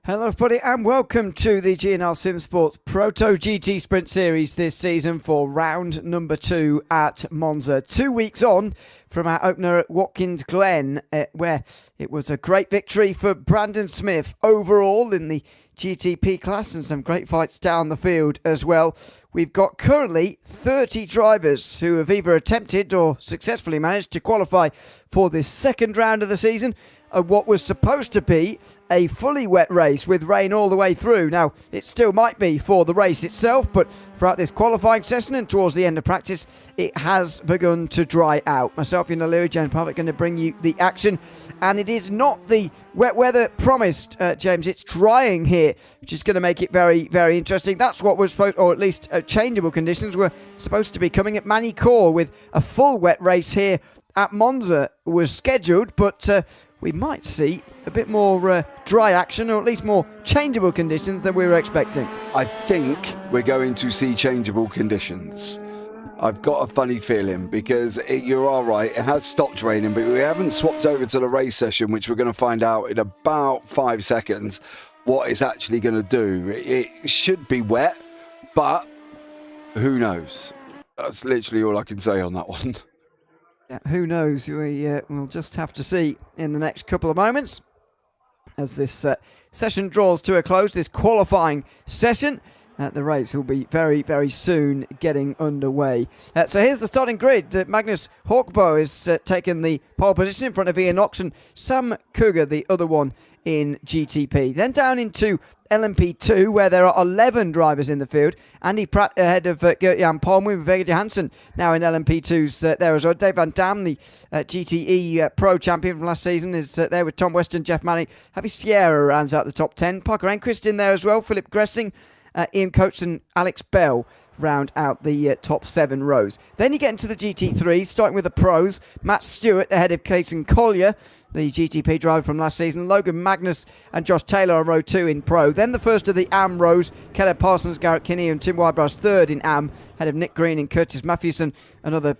Hello everybody and welcome to the G&L Sim Sports Proto-GT Sprint Series this season for round number 2 at Monza. 2 weeks on from our opener at Watkins Glen, where it was a great victory for Brandon Smith overall in the GTP class and some great fights down the field as well. We've got currently 30 drivers who have either attempted or successfully managed to qualify for this second round of the season. What was supposed to be a fully wet race with rain all the way through. Now, it still might be for the race itself, but throughout this qualifying session and towards the end of practice, it has begun to dry out. Myself, Ian O'Leary, James Parvitt, going to bring you the action. And it is not the wet weather promised, James. It's drying here, which is going to make it very, very interesting. That's what was supposed, or at least changeable conditions were supposed to be coming at Manicourt, with a full wet race here at Monza was scheduled, but we might see a bit more dry action, or at least more changeable conditions than we were expecting. I think we're going to see changeable conditions. I've got a funny feeling because you are right, it has stopped raining, but we haven't swapped over to the race session, which we're going to find out in about 5 seconds what it's actually going to do. It should be wet, but who knows? That's literally all I can say on that one. Yeah, who knows? We'll just have to see in the next couple of moments as this session draws to a close, this qualifying session. The race will be very, very soon getting underway. So here's the starting grid. Magnus Hawkbo is taking the pole position in front of Ian Knox and Sam Cougar, the other one in GTP. Then down into LMP2, where there are 11 drivers in the field. Andy Pratt ahead of Gert-Jan Palmer, with Vega Johansson now in LMP2's there as well. Dave Van Dam, the GTE Pro champion from last season, is there with Tom Weston, Jeff Manning. Javi Sierra rounds out the top 10. Parker Enquist in there as well. Philip Gressing, Ian Coates and Alex Bell round out the top 7 rows. Then you get into the GT3, starting with the pros. Matt Stewart ahead of Cason Collier, the GTP driver from last season. Logan Magnus and Josh Taylor on row 2 in pro. Then the first of the AM rows, Caleb Parsons, Garrett Kinney and Tim Wybrows third in AM, ahead of Nick Green and Curtis Matthewson, another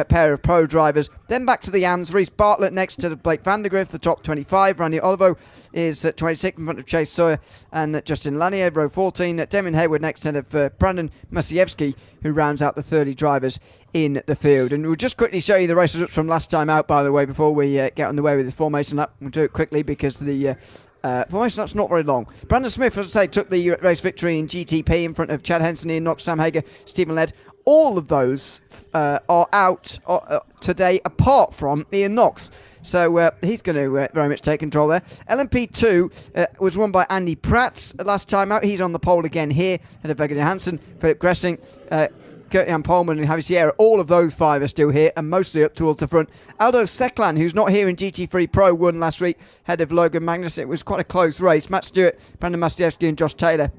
pair of pro drivers. Then back to the AMs. Reece Bartlett next to Blake Vandergriff, the top 25. Randy Olivo is at 26 in front of Chase Sawyer and Justin Lanier, row 14. Damien Hayward next ahead of Brandon Masiewski, who rounds out the 30 drivers in the field. And we'll just quickly show you the race results from last time out, by the way, before we get underway with this formation lap. We'll do it quickly because the formation lap's not very long. Brandon Smith, as I say, took the race victory in GTP in front of Chad Henson, Ian Knox, Sam Hager, Stephen Led. All of those are out today, apart from Ian Knox. So he's going to very much take control there. LMP2 was won by Andy Pratt last time out. He's on the pole again here. Ahead of Vega Johansson, Philip Gressing, Gert-Jan Polman and Javi Sierra. All of those 5 are still here and mostly up towards the front. Aldo Seklan, who's not here in GT3 Pro, won last week. Ahead of Logan Magnus. It was quite a close race. Matt Stewart, Brandon Masiewski and Josh Taylor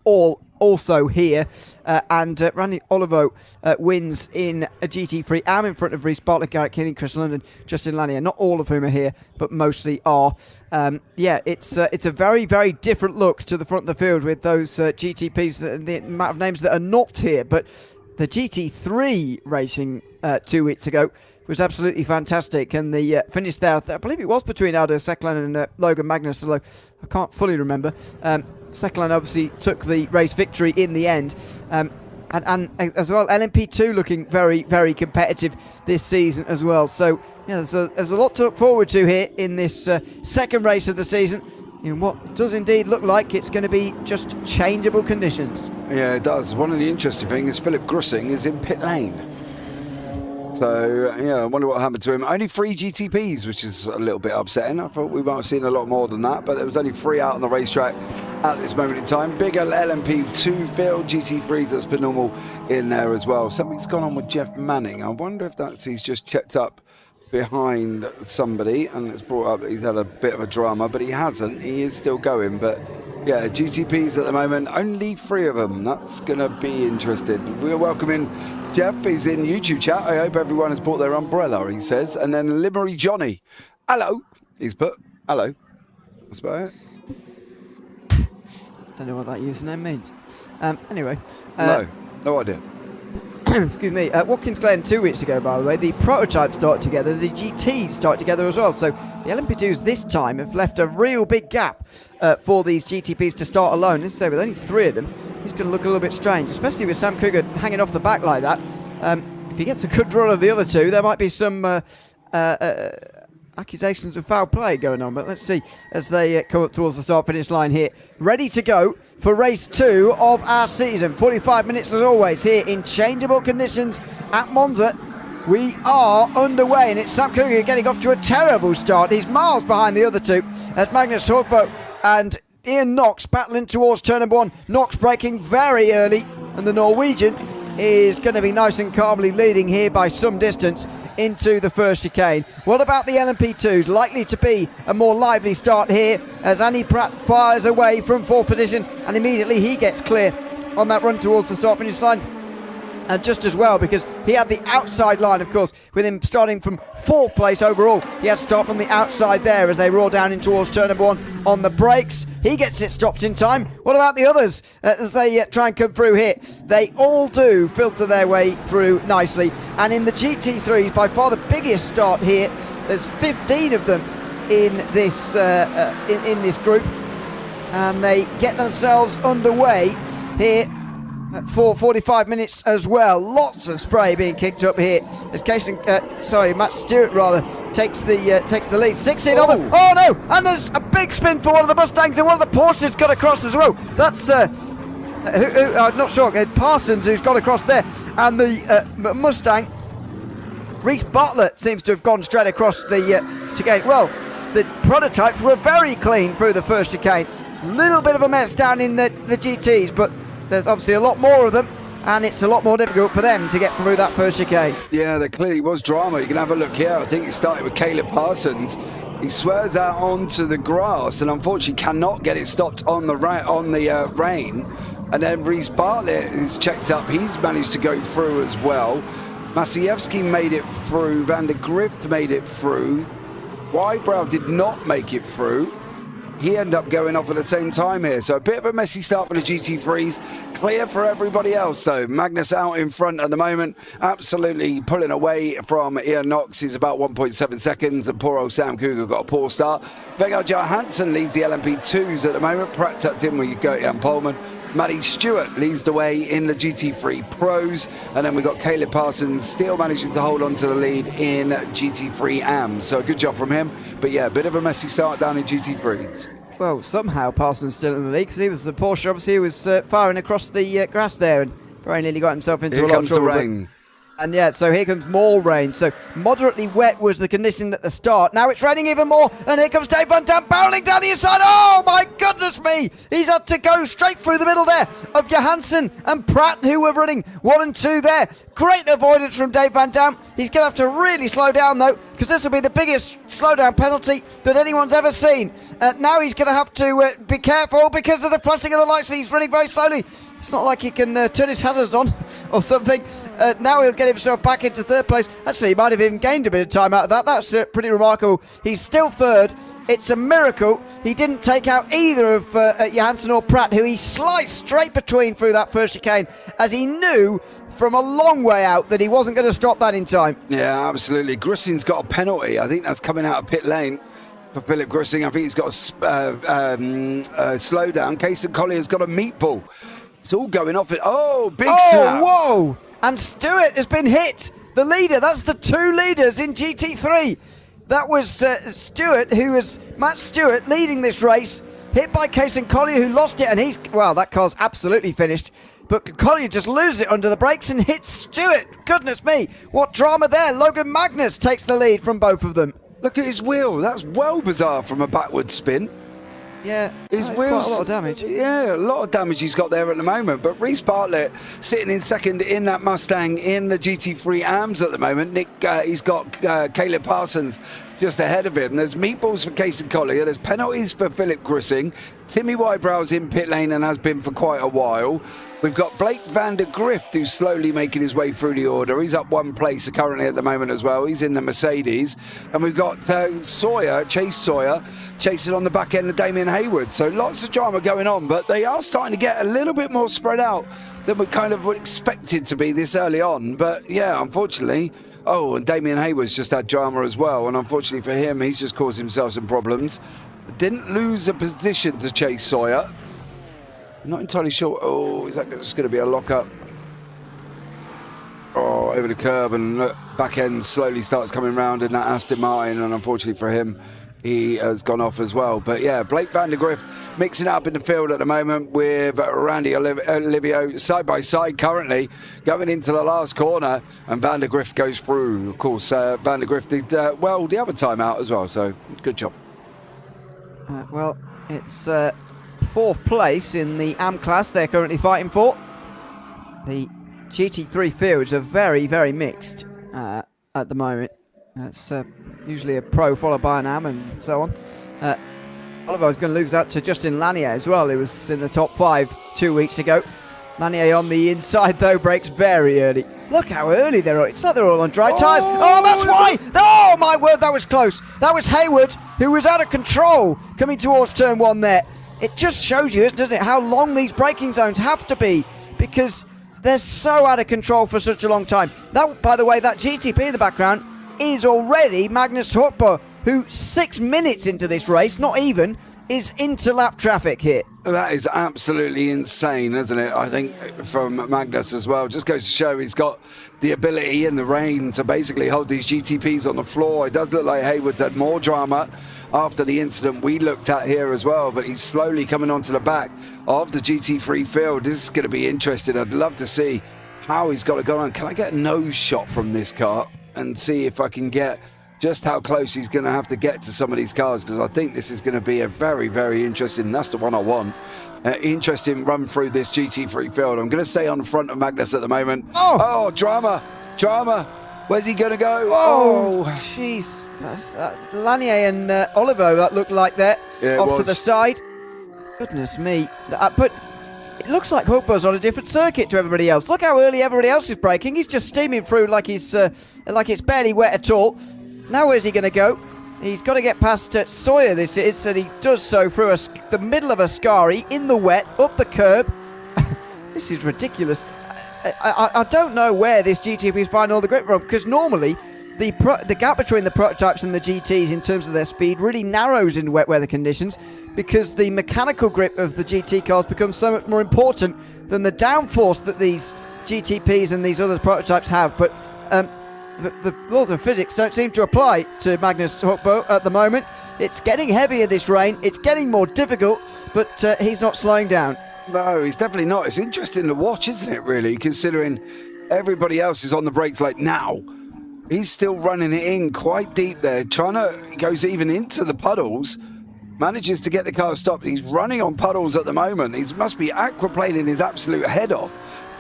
all also here, and Randy Olivo wins in a GT3 AM in front of Reece Bartlett, Garrett Kinney, Chris London, Justin Lanier. Not all of whom are here, but mostly are. It's a very, very different look to the front of the field with those GTPs, the amount of names that are not here. But the GT3 racing 2 weeks ago was absolutely fantastic, and the finish there, I believe it was between Aldo Seklan and Logan Magnus, although I can't fully remember. Seklan obviously took the race victory in the end, and as well LMP2 looking very, very competitive this season as well. So yeah, there's a lot to look forward to here in this second race of the season, in what does indeed look like it's going to be just changeable conditions. Yeah, it does. One of the interesting things is Philip Gressing is in pit lane. So, yeah, I wonder what happened to him. Only 3 GTPs, which is a little bit upsetting. I thought we might have seen a lot more than that, but there was only 3 out on the racetrack at this moment in time. Big LMP2 field, GT3s, that's been normal in there as well. Something's gone on with Jeff Manning. I wonder if that's he's just checked up behind somebody and it's brought up that he's had a bit of a drama, but he hasn't. He is still going, but yeah, GTPs at the moment, only 3 of them. That's going to be interesting. We're welcoming Jeff. He's in YouTube chat. I hope everyone has brought their umbrella, he says. And then Limery Johnny. Hello. He's put, hello. That's about it. Don't know what that username means. Anyway. No idea. excuse me, at Watkins Glen 2 weeks ago, by the way, the prototypes started together, the GTs started together as well. So the LMP2s this time have left a real big gap for these GTPs to start alone. Let's say with only 3 of them, it's going to look a little bit strange, especially with Sam Cougar hanging off the back like that. If he gets a good run of the other 2, there might be some accusations of foul play going on, but let's see as they come up towards the start-finish line here. Ready to go for race 2 of our season. 45 minutes as always here in changeable conditions at Monza. We are underway, and it's Sam Cougar getting off to a terrible start. He's miles behind the other 2 as Magnus Hogbo and Ian Knox battling towards turn number 1. Knox braking very early, and the Norwegian is going to be nice and calmly leading here by some distance into the first chicane. What about the LMP2s? Likely to be a more lively start here as Andy Pratt fires away from 4th position, and immediately he gets clear on that run towards the start finish line. And just as well, because he had the outside line, of course, with him starting from 4th place overall. He had to start from the outside there as they roar down in towards turn number 1 on the brakes. He gets it stopped in time. What about the others as they try and come through here? They all do filter their way through nicely. And in the GT3s, by far the biggest start here, there's 15 of them in this group. And they get themselves underway here for 45 minutes as well. Lots of spray being kicked up here as Matt Stewart rather takes the lead. 16 on them. Oh no! And there's a big spin for one of the Mustangs, and one of the Porsches got across as well. That's I'm not sure. Parsons who's got across there, and the Mustang. Reece Bartlett seems to have gone straight across the chicane. Well, the prototypes were very clean through the first chicane. Little bit of a mess down in the GTs, but there's obviously a lot more of them, and it's a lot more difficult for them to get through that first chicane. Yeah, there clearly was drama. You can have a look here. I think it started with Caleb Parsons. He swerves out onto the grass and unfortunately cannot get it stopped on the rain. And then Reece Bartlett, who's checked up, he's managed to go through as well. Masiewski made it through. Van der Grift made it through. Wybrow did not make it through. He ended up going off at the same time here. So a bit of a messy start for the GT3s. Clear for everybody else, though. Magnus out in front at the moment. Absolutely pulling away from Ian Knox. He's about 1.7 seconds. And poor old Sam Cougar got a poor start. Vegard Johansson leads the LMP2s at the moment. Pratt tucked in with Gertie Pohlman. Matty Stewart leads the way in the GT3 Pros. And then we've got Caleb Parsons still managing to hold on to the lead in GT3 AMS. So a good job from him. But yeah, a bit of a messy start down in GT3s. Well, somehow Parsons still in the lead because he was the Porsche. Obviously, he was firing across the grass there and very nearly got himself into a lot of trouble. Here comes the rain. And yeah, so here comes more rain. So moderately wet was the condition at the start. Now it's raining even more. And here comes Dave Van Dam barreling down the inside. Oh, my goodness me. He's had to go straight through the middle there of Johansson and Pratt, who were running 1 and 2 there. Great avoidance from Dave Van Dam. He's going to have to really slow down, though, because this will be the biggest slowdown penalty that anyone's ever seen. Now he's going to have to be careful because of the flashing of the lights. He's running very slowly. It's not like he can turn his hazards on or something. Now he'll get himself back into 3rd place. Actually, he might have even gained a bit of time out of that. That's pretty remarkable. He's still 3rd. It's a miracle he didn't take out either of Johansson or Pratt, who he sliced straight between through that first chicane, as he knew from a long way out that he wasn't going to stop that in time. Yeah, absolutely. Grussing's got a penalty. I think that's coming out of pit lane for Philip Grussing. I think he's got a slowdown. Kason Collier's got a meatball. It's all going off it. Oh, big snap. Whoa! And Stewart has been hit. The leader. That's the 2 leaders in GT3. That was Stewart, who was Matt Stewart leading this race. Hit by Kason Collier, who lost it. And that car's absolutely finished. But Collier just loses it under the brakes and hits Stewart. Goodness me. What drama there. Logan Magnus takes the lead from both of them. Look at his wheel. That's well bizarre from a backward spin. Yeah, his wheels, quite a lot of damage. Yeah, a lot of damage he's got there at the moment. But Reece Bartlett sitting in 2nd in that Mustang in the GT3 AMS at the moment. He's got Caleb Parsons just ahead of him. There's meatballs for Kason Collier. There's penalties for Philip Grussing. Timmy Wybrow's in pit lane and has been for quite a while. We've got Blake Van der Grift, who's slowly making his way through the order. He's up 1 place currently at the moment as well. He's in the Mercedes. And we've got Chase Sawyer, chasing on the back end of Damien Hayward. So lots of drama going on, but they are starting to get a little bit more spread out than we kind of expected to be this early on. But yeah, unfortunately, oh, and Damien Hayward's just had drama as well, and unfortunately for him, he's just caused himself some problems. Didn't lose a position to Chase Sawyer. I'm not entirely sure. Oh, is that just going to be a lock-up? Oh, over the curb, and back end slowly starts coming round in that Aston Martin, and unfortunately for him, he has gone off as well. But yeah, Blake van der Grift mixing it up in the field at the moment with Randy Olivio side by side currently going into the last corner, and van der Grift goes through. Of course, van der Grift did well the other time out as well, so good job. Well, it's fourth place in the AM class they're currently fighting for. The GT3 fields are very, very mixed at the moment. It's usually a pro followed by an AM and so on. Oliver was going to lose out to Justin Lanier as well. He was in the top 5 2 weeks ago. Lanier on the inside though breaks very early. Look how early they're on. It's like they're all on dry tyres. Oh, that's why! Oh my word, that was close. That was Hayward who was out of control coming towards turn 1 there. It just shows you, doesn't it, how long these braking zones have to be, because they're so out of control for such a long time. That, by the way, that GTP in the background is already Magnus Hogbo, who 6 minutes into this race, not even, is into lap traffic here. That is absolutely insane, isn't it? I think from Magnus as well. Just goes to show he's got the ability in the rain to basically hold these GTPs on the floor. It does look like Hayward's had more drama after the incident we looked at here as well, but he's slowly coming onto the back of the GT3 field. This is going to be interesting. I'd love to see how he's got to go on. Can I get a nose shot from this car and see if I can get just how close he's going to have to get to some of these cars, because I think this is going to be a very, very interesting, that's the one I want, interesting run through this GT3 field. I'm going to stay on the front of Magnus at the moment. Oh, drama. Where's he going to go? Oh, jeez. Lanier and Oliver, that looked like that, off to the side. Goodness me. But it looks like Hogbo's on a different circuit to everybody else. Look how early everybody else is braking. He's just steaming through like he's like it's barely wet at all. Now where's he going to go? He's got to get past Sawyer, this is, and he does so through the middle of a Scari, in the wet, up the curb. This is ridiculous. I don't know where this GTP is finding all the grip from, because normally the gap between the prototypes and the GTs in terms of their speed really narrows in wet weather conditions, because the mechanical grip of the GT cars becomes so much more important than the downforce that these GTPs and these other prototypes have. But the laws of physics don't seem to apply to Magnus Hogbo at the moment. It's getting heavier, this rain. It's getting more difficult, but he's not slowing down. No, he's definitely not. It's interesting to watch, isn't it, really, considering everybody else is on the brakes like now. He's still running it in quite deep there, goes even into the puddles, manages to get the car stopped. He's running on puddles at the moment. He must be aquaplaning his absolute head off,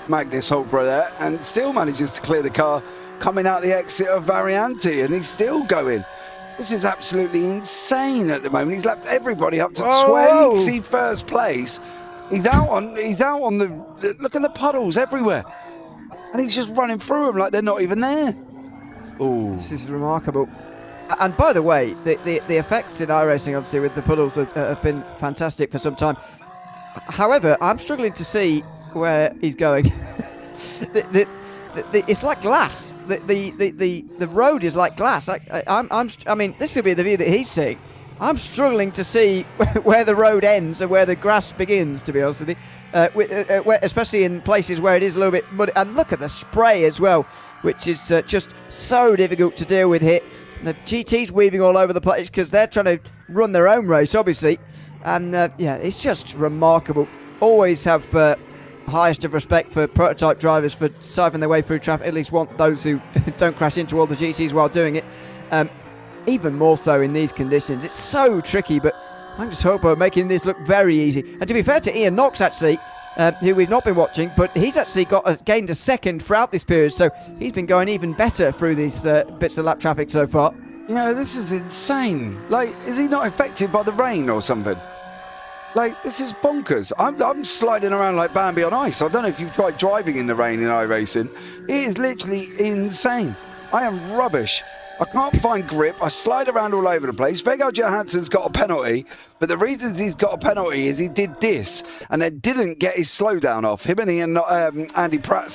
Magnus Hogbo there, and still manages to clear the car coming out the exit of Variante, and he's still going. This is absolutely insane at the moment. He's lapped everybody up to 21st place. He's out on the look at the puddles everywhere, and he's just running through them like they're not even there. Oh, this is remarkable. And by the way, the effects in iRacing, obviously, with the puddles have been fantastic for some time. However, I'm struggling to see where he's going. It's like glass. The road is like glass. I mean, this will be the view that he's seeing. I'm struggling to see where the road ends and where the grass begins, to be honest with you, especially in places where it is a little bit muddy. And look at the spray as well, which is just so difficult to deal with here. The GT's weaving all over the place because they're trying to run their own race, obviously. And yeah, it's just remarkable. Always have highest of respect for prototype drivers for siphoning their way through traffic. At least want those who don't crash into all the GTs while doing it. Even more so in these conditions. It's so tricky, but I'm just hoping making this look very easy. And to be fair to Ian Knox, actually, who we've not been watching, but he's actually gained a second throughout this period, so he's been going even better through these bits of lap traffic so far. You know, this is insane. Like, is he not affected by the rain or something? Like, this is bonkers. I'm sliding around like Bambi on ice. I don't know if you've tried driving in the rain in iRacing. It is literally insane. I am rubbish. I can't find grip. I slide around all over the place. Vegard Johansson's got a penalty, but the reason he's got a penalty is he did this and then didn't get his slowdown off. Him and Andy Pratt,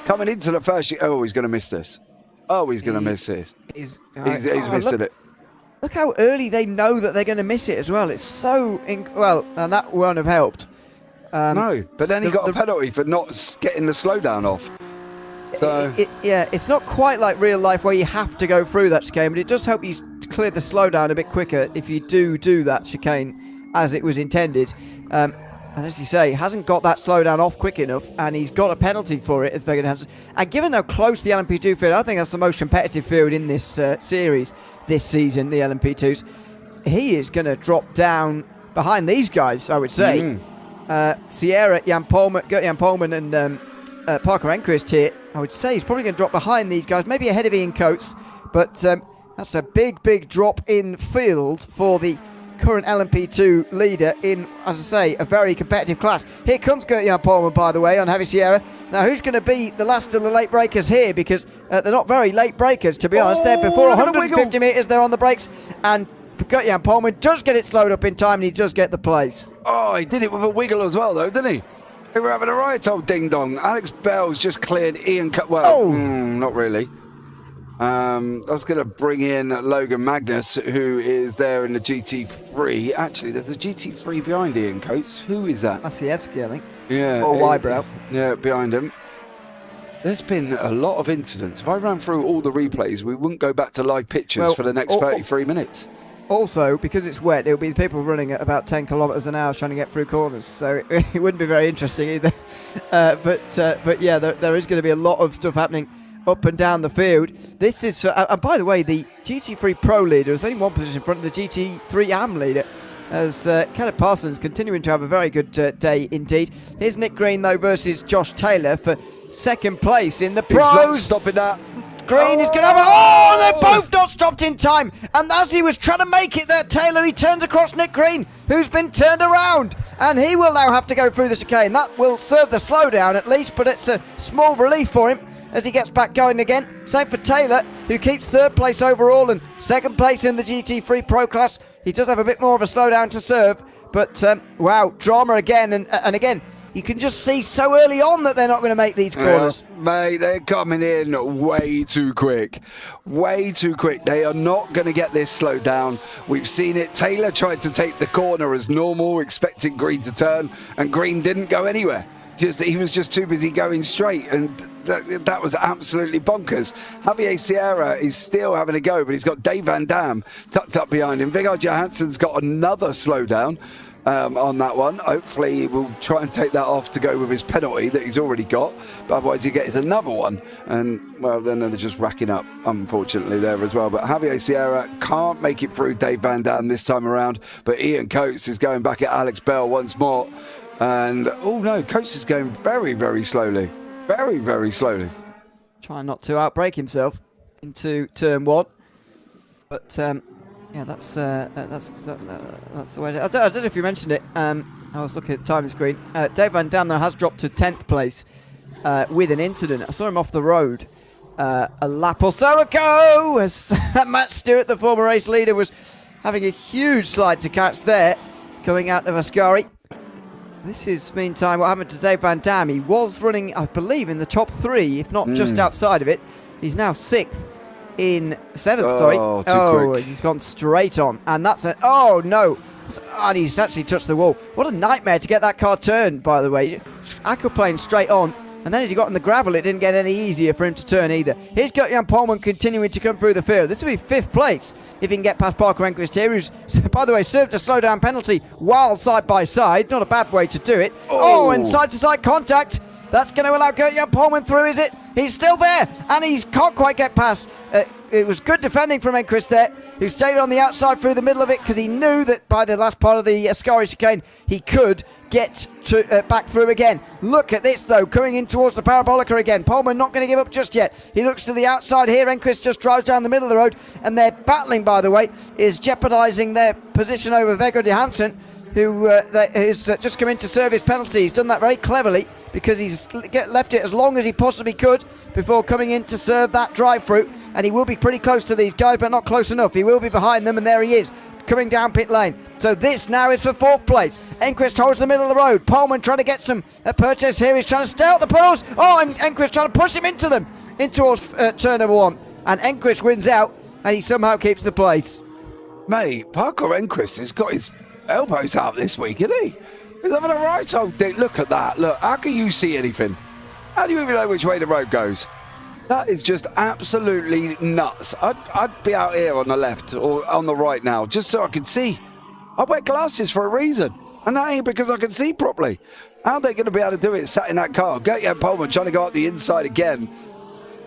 coming into the first. Oh, he's going to miss this. Oh, he's going to miss this. He's missing it. Look how early they know that they're going to miss it as well. It's so and that won't have helped. No, but then he got a penalty for not getting the slowdown off. So it's not quite like real life where you have to go through that chicane, but it does help you clear the slowdown a bit quicker if you do that chicane as it was intended. And as you say, hasn't got that slowdown off quick enough, and he's got a penalty for it as Vegard Johansson. And given how close the LMP2 field, I think that's the most competitive field in this series this season, the LMP2s. He is going to drop down behind these guys, I would say. Sierra, Jan Polman and Parker Enquist here. I would say he's probably going to drop behind these guys, maybe ahead of Ian Coates, but that's a big drop in field for the current LMP2 leader in, as I say, a very competitive class. Here comes Gert-Jan Polman, by the way, on Heavy Sierra. Now, who's going to be the last of the late breakers here? Because they're not very late breakers, to be honest. They're before 150 metres, they're on the brakes, and Gert-Jan Polman does get it slowed up in time, and he does get the place. Oh, he did it with a wiggle as well, though, didn't he? They were having a right old ding-dong. Alex Bell's just cleared Ian not really. That's going to bring in Logan Magnus, who is there in the GT3. Actually, there's the GT3 behind Ian Coates. Who is that? Masiewski, I think. Yeah. Or Wybrow. Yeah, behind him. There's been a lot of incidents. If I ran through all the replays, we wouldn't go back to live pictures for the next 33 minutes. Also, because it's wet, it'll be people running at about 10 kilometres an hour trying to get through corners, so it wouldn't be very interesting either. But yeah, there is going to be a lot of stuff happening up and down the field. This is, and by the way, the GT3 Pro leader is only one position in front of the GT3 AM leader, as Caleb Parsons continuing to have a very good day indeed. Here's Nick Green, though, versus Josh Taylor for second place in the pros. He's not stopping that. Green is going to have they're both not stopped in time. And as he was trying to make it there, Taylor, he turns across Nick Green, who's been turned around. And he will now have to go through the chicane. That will serve the slowdown at least, but it's a small relief for him as he gets back going again. Same for Taylor, who keeps third place overall and second place in the GT3 Pro class. He does have a bit more of a slowdown to serve. But, wow, drama again. And again, you can just see so early on that they're not going to make these corners. Mate, they're coming in way too quick. Way too quick. They are not going to get this slowed down. We've seen it. Taylor tried to take the corner as normal, expecting Green to turn, and Green didn't go anywhere. He was just too busy going straight, and that was absolutely bonkers. Javier Sierra is still having a go, but he's got Dave Van Dam tucked up behind him. Vegard Johansson's got another slowdown on that one. Hopefully he will try and take that off to go with his penalty that he's already got, but otherwise he gets another one, and well, then they're just racking up, unfortunately, there as well. But Javier Sierra can't make it through Dave Van Dam this time around, but Ian Coates is going back at Alex Bell once more, and oh no, Coates is going very slowly, very slowly, trying not to outbrake himself into turn one. But yeah, that's the way. I don't know if you mentioned it. I was looking at the timing screen. Dave Van Dam, though, has dropped to 10th place with an incident. I saw him off the road a lap or so ago as Matt Stewart, the former race leader, was having a huge slide to catch there, coming out of Ascari. This is, meantime, what happened to Dave Van Dam. He was running, I believe, in the top 3, if not just outside of it. He's now 6th. In 7th, too quick. He's gone straight on, and that's a no, and he's actually touched the wall. What a nightmare to get that car turned, by the way. Aquaplane straight on, and then as he got in the gravel, it didn't get any easier for him to turn either. Here's Gert-Jan Polman continuing to come through the field. This will be 5th place if he can get past Parker Enquist here, who's, by the way, served a slowdown penalty while side by side. Not a bad way to do it. And side to side contact. That's going to allow Gert-Jan Polman through, is it? He's still there, and he can't quite get past. It was good defending from Enquist there, who stayed on the outside through the middle of it because he knew that by the last part of the Ascari chicane, he could get to, back through again. Look at this, though, coming in towards the Parabolica again. Polman not going to give up just yet. He looks to the outside here. Enquist just drives down the middle of the road, and their battling, by the way, is jeopardising their position over Vegard Johansson. who has just come in to serve his penalty. He's done that very cleverly because he's left it as long as he possibly could before coming in to serve that drive-through. And he will be pretty close to these guys, but not close enough. He will be behind them, and there he is, coming down pit lane. So this now is for 4th place. Enquist holds the middle of the road. Pullman trying to get some purchase here. He's trying to stay out the puddles. Oh, and Enquist trying to push him into them, in towards turn number 1. And Enquist wins out, and he somehow keeps the place. Mate, Parker Enquist has got his elbows out this week, isn't he? He's having a right old day. Look at that. Look, how can you see anything? How do you even know which way the road goes? That is just absolutely nuts. I'd be out here on the left or on the right now, just so I can see. I wear glasses for a reason, and that ain't because I can see properly. How are they going to be able to do it sat in that car? Gertjan Pullman trying to go up the inside again.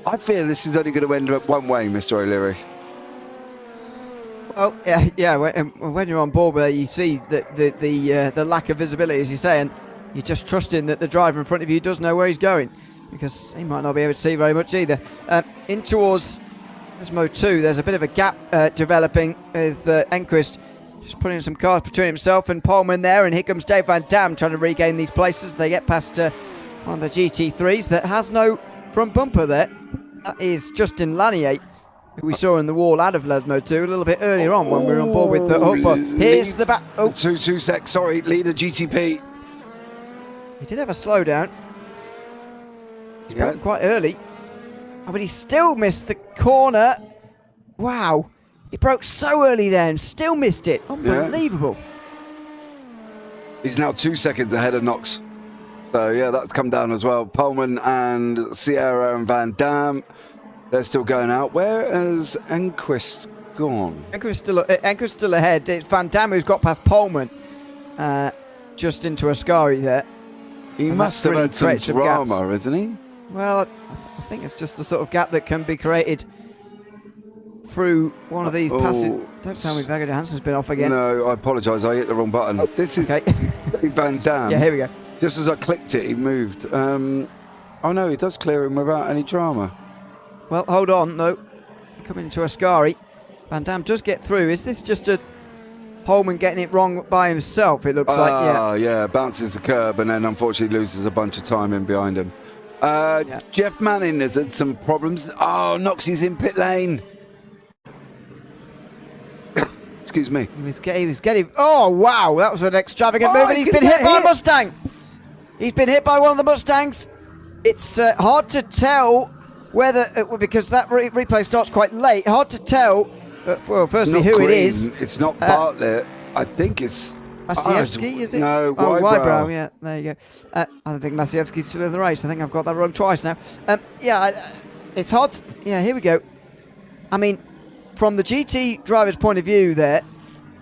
I fear this is only going to end up one way, Mr. O'Leary. Oh, yeah. When you're on board there, you see the lack of visibility, as you say, and you're just trusting that the driver in front of you does know where he's going, because he might not be able to see very much either. In towards Mode 2, there's a bit of a gap developing with Enquist just putting some cars between himself and Pullman there, and here comes Dave Van Dam trying to regain these places. They get past one of the GT3s that has no front bumper there. That is Justin Lanier, who we saw in the wall out of Lesmo 2 a little bit earlier on when we were on board with the Hopper. Here's the back. Oh, 2 sec. Sorry, leader GTP. He did have a slowdown. He's broken quite early. Oh, but he still missed the corner. Wow. He broke so early there and still missed it. Unbelievable. Yeah. He's now 2 seconds ahead of Knox. So, yeah, that's come down as well. Pullman and Sierra and Van Dam, they're still going out. Where has Enquist gone? Enquist still ahead. It's Van Dam who's got past Pullman just into Ascari there. He must have had some drama, isn't he? Well, I think it's just the sort of gap that can be created through one of these passes. Don't tell me Vega Johansson's been off again. No, I apologise. I hit the wrong button. Oh, this is Van Dam. Yeah, here we go. Just as I clicked it, he moved. Oh, no, he does clear him without any drama. Well, hold on, though. Coming into Ascari. Van Dam does get through. Is this just a Pullman getting it wrong by himself, it looks like? Yeah, bounces the curb and then unfortunately loses a bunch of time in behind him. Jeff Manning has had some problems. Oh, Noxie's in pit lane. Excuse me. He was getting... Oh, wow, that was an extravagant move. And he's been hit by a Mustang. He's been hit by one of the Mustangs. It's hard to tell whether... because that replay starts quite late. Hard to tell, well, firstly, who Green. it is. It's not Bartlett. I think it's... Masiewski, is it? No, Wybrow, yeah, there you go. I don't think Masiewski's still in the race. I think I've got that wrong twice now. It's hard to, here we go. I mean, from the GT driver's point of view there,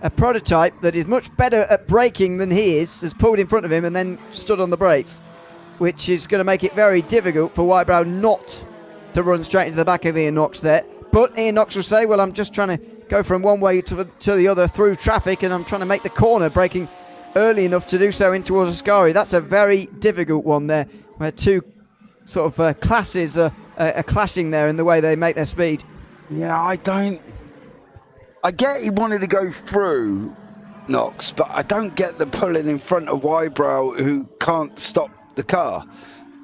a prototype that is much better at braking than he is has pulled in front of him and then stood on the brakes, which is going to make it very difficult for Wybrow not to run straight into the back of Ian Knox there. But Ian Knox will say, well, I'm just trying to go from one way to the other through traffic, and I'm trying to make the corner, braking early enough to do so in towards Ascari. That's a very difficult one there, where two sort of classes are clashing there in the way they make their speed. Yeah, I get he wanted to go through Knox, but I don't get the pulling in front of Wybrow who can't stop the car.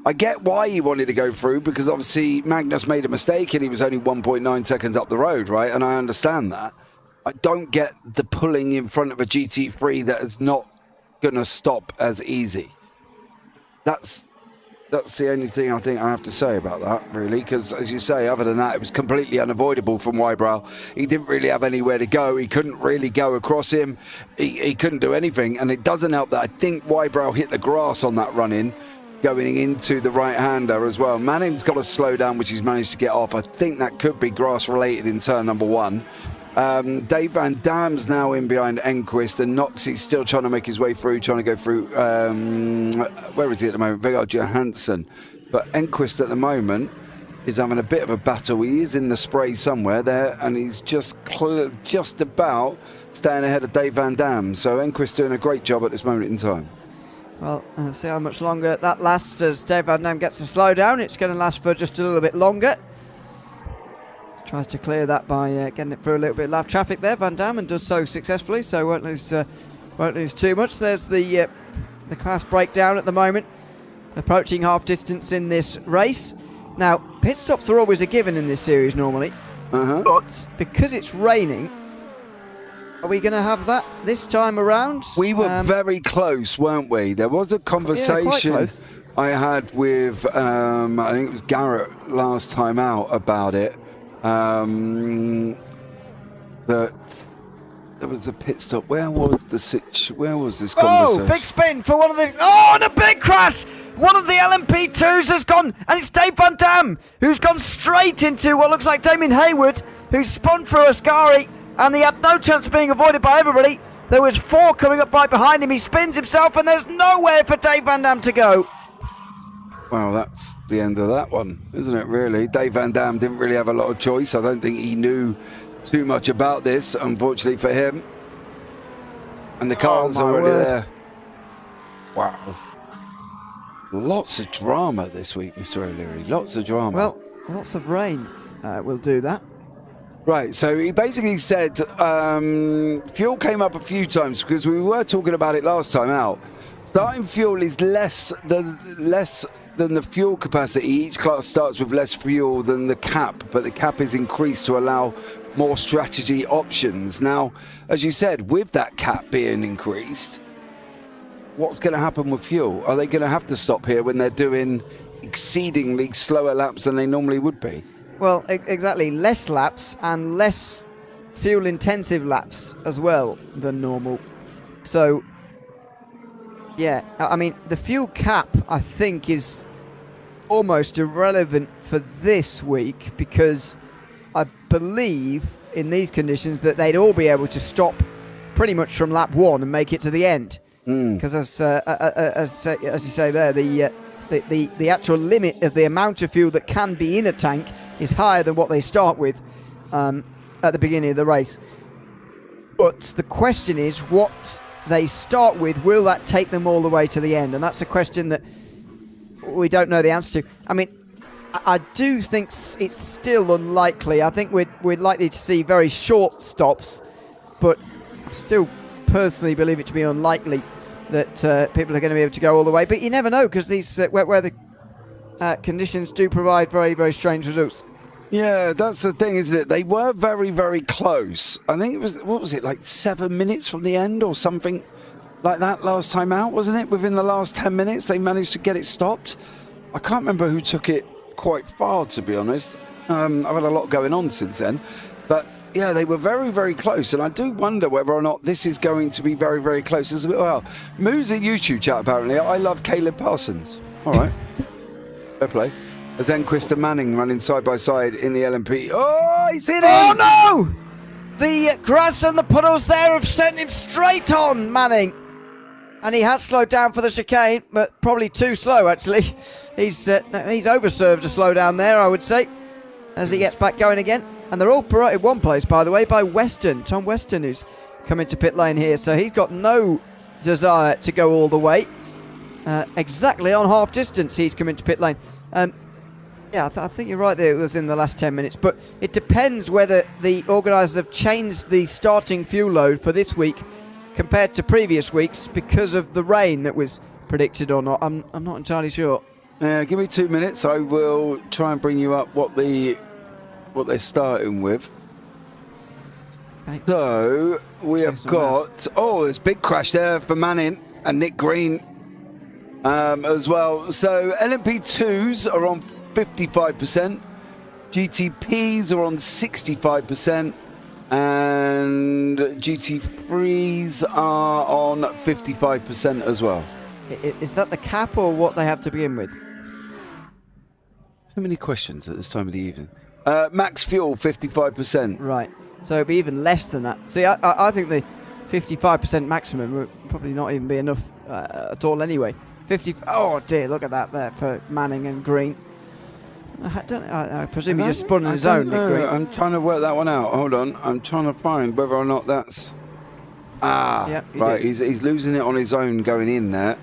I get why he wanted to go through, because obviously Magnus made a mistake and he was only 1.9 seconds up the road, right? And I understand that. I don't get the pulling in front of a GT3 that is not going to stop as easy. That's the only thing I think I have to say about that, really, because, as you say, other than that, it was completely unavoidable from Wybrow. He didn't really have anywhere to go. He couldn't really go across him. He couldn't do anything, and it doesn't help that I think Wybrow hit the grass on that run-in, going into the right-hander as well. Manning's got to slow down, which he's managed to get off. I think that could be grass-related in turn number 1. Dave Van Dam's now in behind Enquist, and Noxie's still trying to make his way through, trying to go through, where is he at the moment? Vega Johansson. But Enquist at the moment is having a bit of a battle. He is in the spray somewhere there, and he's just about staying ahead of Dave Van Dam. So Enquist doing a great job at this moment in time. Well, see how much longer that lasts as Dave Van Dam gets to slow down. It's going to last for just a little bit longer. Tries to clear that by getting it through a little bit of lap traffic there, Van Dam, and does so successfully, so won't lose Won't lose too much. There's the class breakdown at the moment. Approaching half distance in this race. Now, pit stops are always a given in this series normally. But because it's raining, are we going to have that this time around? We were very close, weren't we? There was a conversation I had with, I think it was Garrett last time out about it. That there was a pit stop. Where was this conversation? Oh, big spin for one of the... Oh, and a big crash! One of the LMP2s has gone, and it's Dave Van Dam, who's gone straight into what looks like Damien Hayward, who's spun through Ascari, and he had no chance of being avoided by everybody. There was 4 coming up right behind him. He spins himself, and there's nowhere for Dave Van Dam to go. Well, that's the end of that one, isn't it, really? Dave Van Dam didn't really have a lot of choice. I don't think he knew too much about this, unfortunately for him. And the car's already there. Wow. Lots of drama this week, Mr. O'Leary. Lots of drama. Well, lots of rain will do that. Right, so he basically said fuel came up a few times because we were talking about it last time out. Starting fuel is less than the fuel capacity. Each class starts with less fuel than the cap, but the cap is increased to allow more strategy options. Now, as you said, with that cap being increased, what's going to happen with fuel? Are they going to have to stop here when they're doing exceedingly slower laps than they normally would be? Well, exactly. Less laps and less fuel-intensive laps as well than normal. So... yeah, I mean, the fuel cap, I think, is almost irrelevant for this week because I believe in these conditions that they'd all be able to stop pretty much from lap 1 and make it to the end. Because as you say there, the actual limit of the amount of fuel that can be in a tank is higher than what they start with at the beginning of the race. But the question is what they start with, will that take them all the way to the end? And that's a question that we don't know the answer to. I mean, I do think it's still unlikely. I think we're likely to see very short stops, but I still personally believe it to be unlikely that people are going to be able to go all the way. But you never know, because these where the conditions do provide very, very strange results. Yeah, that's the thing, isn't it? They were very, very close. I think it was, what was it, like 7 minutes from the end or something like that last time out, wasn't it? Within the last 10 minutes, they managed to get it stopped. I can't remember who took it quite far, to be honest. I've had a lot going on since then. But, yeah, they were very, very close. And I do wonder whether or not this is going to be very, very close as well. Moo's a YouTube chat, apparently. I love Caleb Parsons. All right. Fair play. As Enquist and Manning running side by side in the LMP. Oh, he's in it! Oh, no! The grass and the puddles there have sent him straight on, Manning. And he has slowed down for the chicane, but probably too slow, actually. He's overserved a slow down there, I would say, as he gets back going again. And they're all promoted one place, by the way, by Weston. Tom Weston, who's come into pit lane here. So he's got no desire to go all the way. Exactly on half distance, he's come into pit lane. Yeah, I think you're right there. It was in the last 10 minutes. But it depends whether the organisers have changed the starting fuel load for this week compared to previous weeks because of the rain that was predicted or not. I'm not entirely sure. Give me 2 minutes. I will try and bring you up what they're starting with. Okay. So we have got... Oh, there's a big crash there for Manning and Nick Green as well. So LMP2s are on 55%, GTPs are on 65%, and GT3s are on 55% as well. Is that the cap or what they have to begin with? So many questions at this time of the evening. Max fuel, 55%. Right, so it'd be even less than that. See, I think the 55% maximum would probably not even be enough at all anyway. Oh dear, look at that there for Manning and Green. I presume he just spun on his own, Nick Green. I'm trying to work that one out. Hold on. I'm trying to find whether or not that's... Yep, right. He's losing it on his own going in there.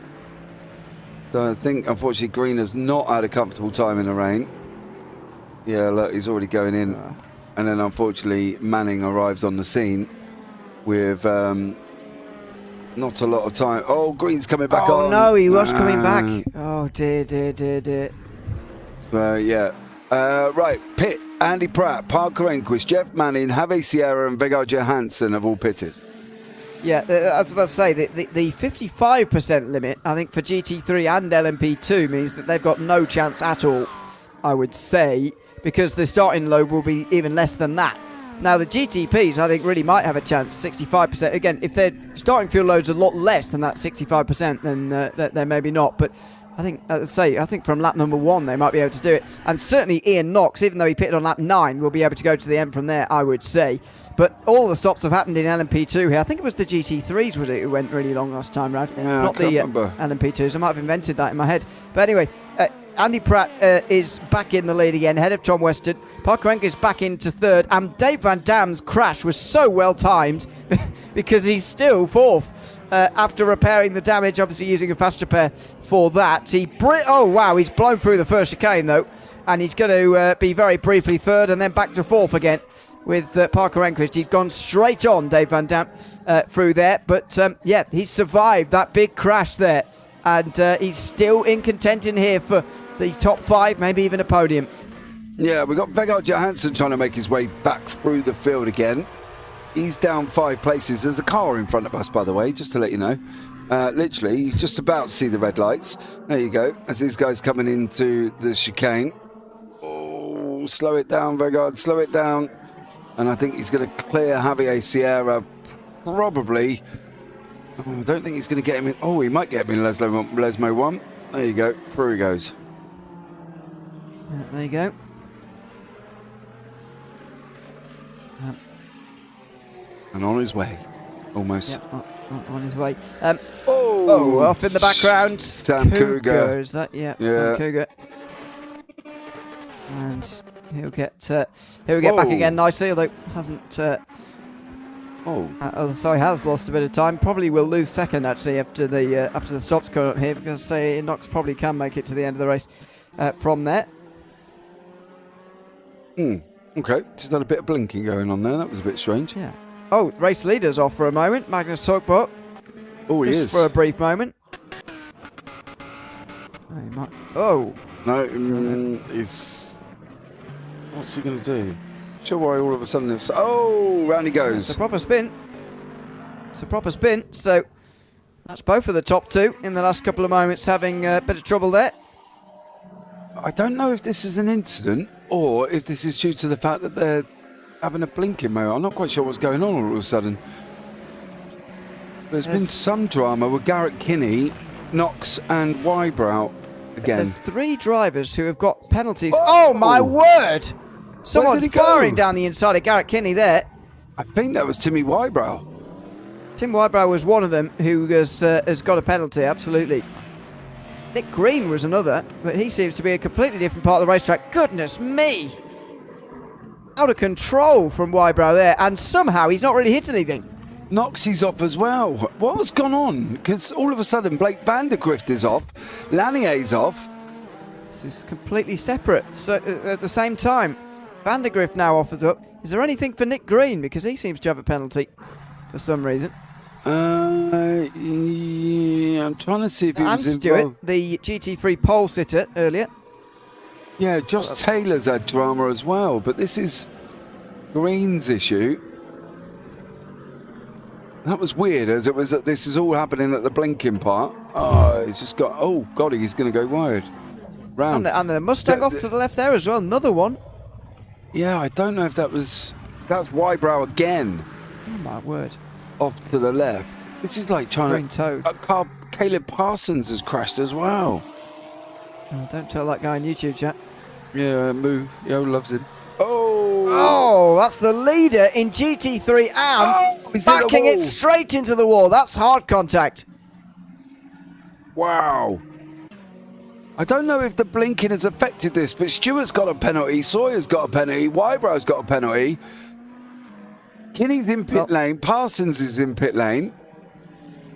So I think, unfortunately, Green has not had a comfortable time in the rain. Yeah, look, he's already going in. And then, unfortunately, Manning arrives on the scene with Not a lot of time. Oh, Green's coming back on. Oh no, he was coming back. Oh dear, dear, dear, dear. So yeah. Right, pit. Andy Pratt, Parker Enquist, Jeff Manning, Javier Sierra and Vegard Johansson have all pitted. Yeah, I was about to say, the 55% limit, I think, for GT3 and LMP2 means that they've got no chance at all, I would say, because the starting load will be even less than that. Now, the GTPs, I think, really might have a chance, 65%. Again, if their starting fuel load's a lot less than that 65%, then maybe not. But I think, as I say, I think from lap number 1 they might be able to do it. And certainly Ian Knox, even though he pitted on lap 9, will be able to go to the end from there, I would say. But all the stops have happened in LMP2 here. I think it was the GT3s, was it, who went really long last time round? Yeah, not the LMP2s. I might have invented that in my head. But anyway, Andy Pratt is back in the lead again, ahead of Tom Weston. Parker Enke is back into third. And Dave Van Dam's crash was so well timed because he's still fourth. After repairing the damage, obviously using a fast repair for that. Oh wow, he's blown through the first chicane though, and he's going to be very briefly third and then back to fourth again with Parker Enquist. He's gone straight on Dave Van Dam through there, but yeah, he's survived that big crash there, and he's still in contention here for the top 5, maybe even a podium. Yeah, we've got Vegard Johansson trying to make his way back through the field again. He's down 5 places. There's a car in front of us, by the way, just to let you know. Literally, you're just about to see the red lights. There you go. As these guys coming into the chicane. Oh, slow it down, Vegard, slow it down. And I think he's going to clear Javier Sierra, probably. Oh, I don't think he's going to get him in. Oh, he might get him in Lesmo 1. There you go. Through he goes. Yeah, there you go. And on his way, almost. Yep, on his way. Oh, off in the background. Sam Cougar. Is that? Yeah, yeah. Sam Cougar. And he'll get back again nicely, although hasn't. Sorry, has lost a bit of time. Probably will lose second actually after the stops coming up here, because say Knox probably can make it to the end of the race from there. Okay, just had a bit of blinking going on there. That was a bit strange. Yeah. Oh, race leader's off for a moment. Magnus Torkbot. Oh, he is. For a brief moment. Oh. No, he's... What's he going to do? Sure why all of a sudden this... Oh, round he goes. It's a proper spin. So that's both of the top 2 in the last couple of moments having a bit of trouble there. I don't know if this is an incident or if this is due to the fact that they're having a blinking moment. I'm not quite sure what's going on all of a sudden. There's been some drama with Garrett Kinney, Knox and Wybrow again. There's 3 drivers who have got penalties. Oh my word! Someone firing down the inside of Garrett Kinney there. I think that was Timmy Wybrow. Tim Wybrow was one of them who has got a penalty, absolutely. Nick Green was another, but he seems to be a completely different part of the racetrack. Goodness me! Out of control from Wybrow there, and somehow he's not really hit anything. Knoxie's off as well. What has gone on? Because all of a sudden Blake Vandergrift is off, Lanier's off. This is completely separate. So at the same time, Vandergrift now offers up. Is there anything for Nick Green? Because he seems to have a penalty for some reason. Yeah, I'm trying to see if he was involved. Stewart, the GT3 pole sitter earlier. Yeah, Josh Taylor's had drama as well, but this is Green's issue. That was weird, as it was that this is all happening at the blinking part. Oh, he's just got... Oh, God, he's going to go wide. Round. And the Mustang off to the left there as well. Another one. Yeah, I don't know if that was... That's Wybrow again. Oh, my word. Off to the left. This is like trying Green to... toad. Caleb Parsons has crashed as well. Oh, don't tell that guy on YouTube, chat. Yeah, Moo. Yo loves him. Oh, that's the leader in GT3 and backing it straight into the wall. That's hard contact. Wow. I don't know if the blinking has affected this, but Stewart's got a penalty, Sawyer's got a penalty, Wybrow's got a penalty. Kinney's in pit lane, Parsons is in pit lane.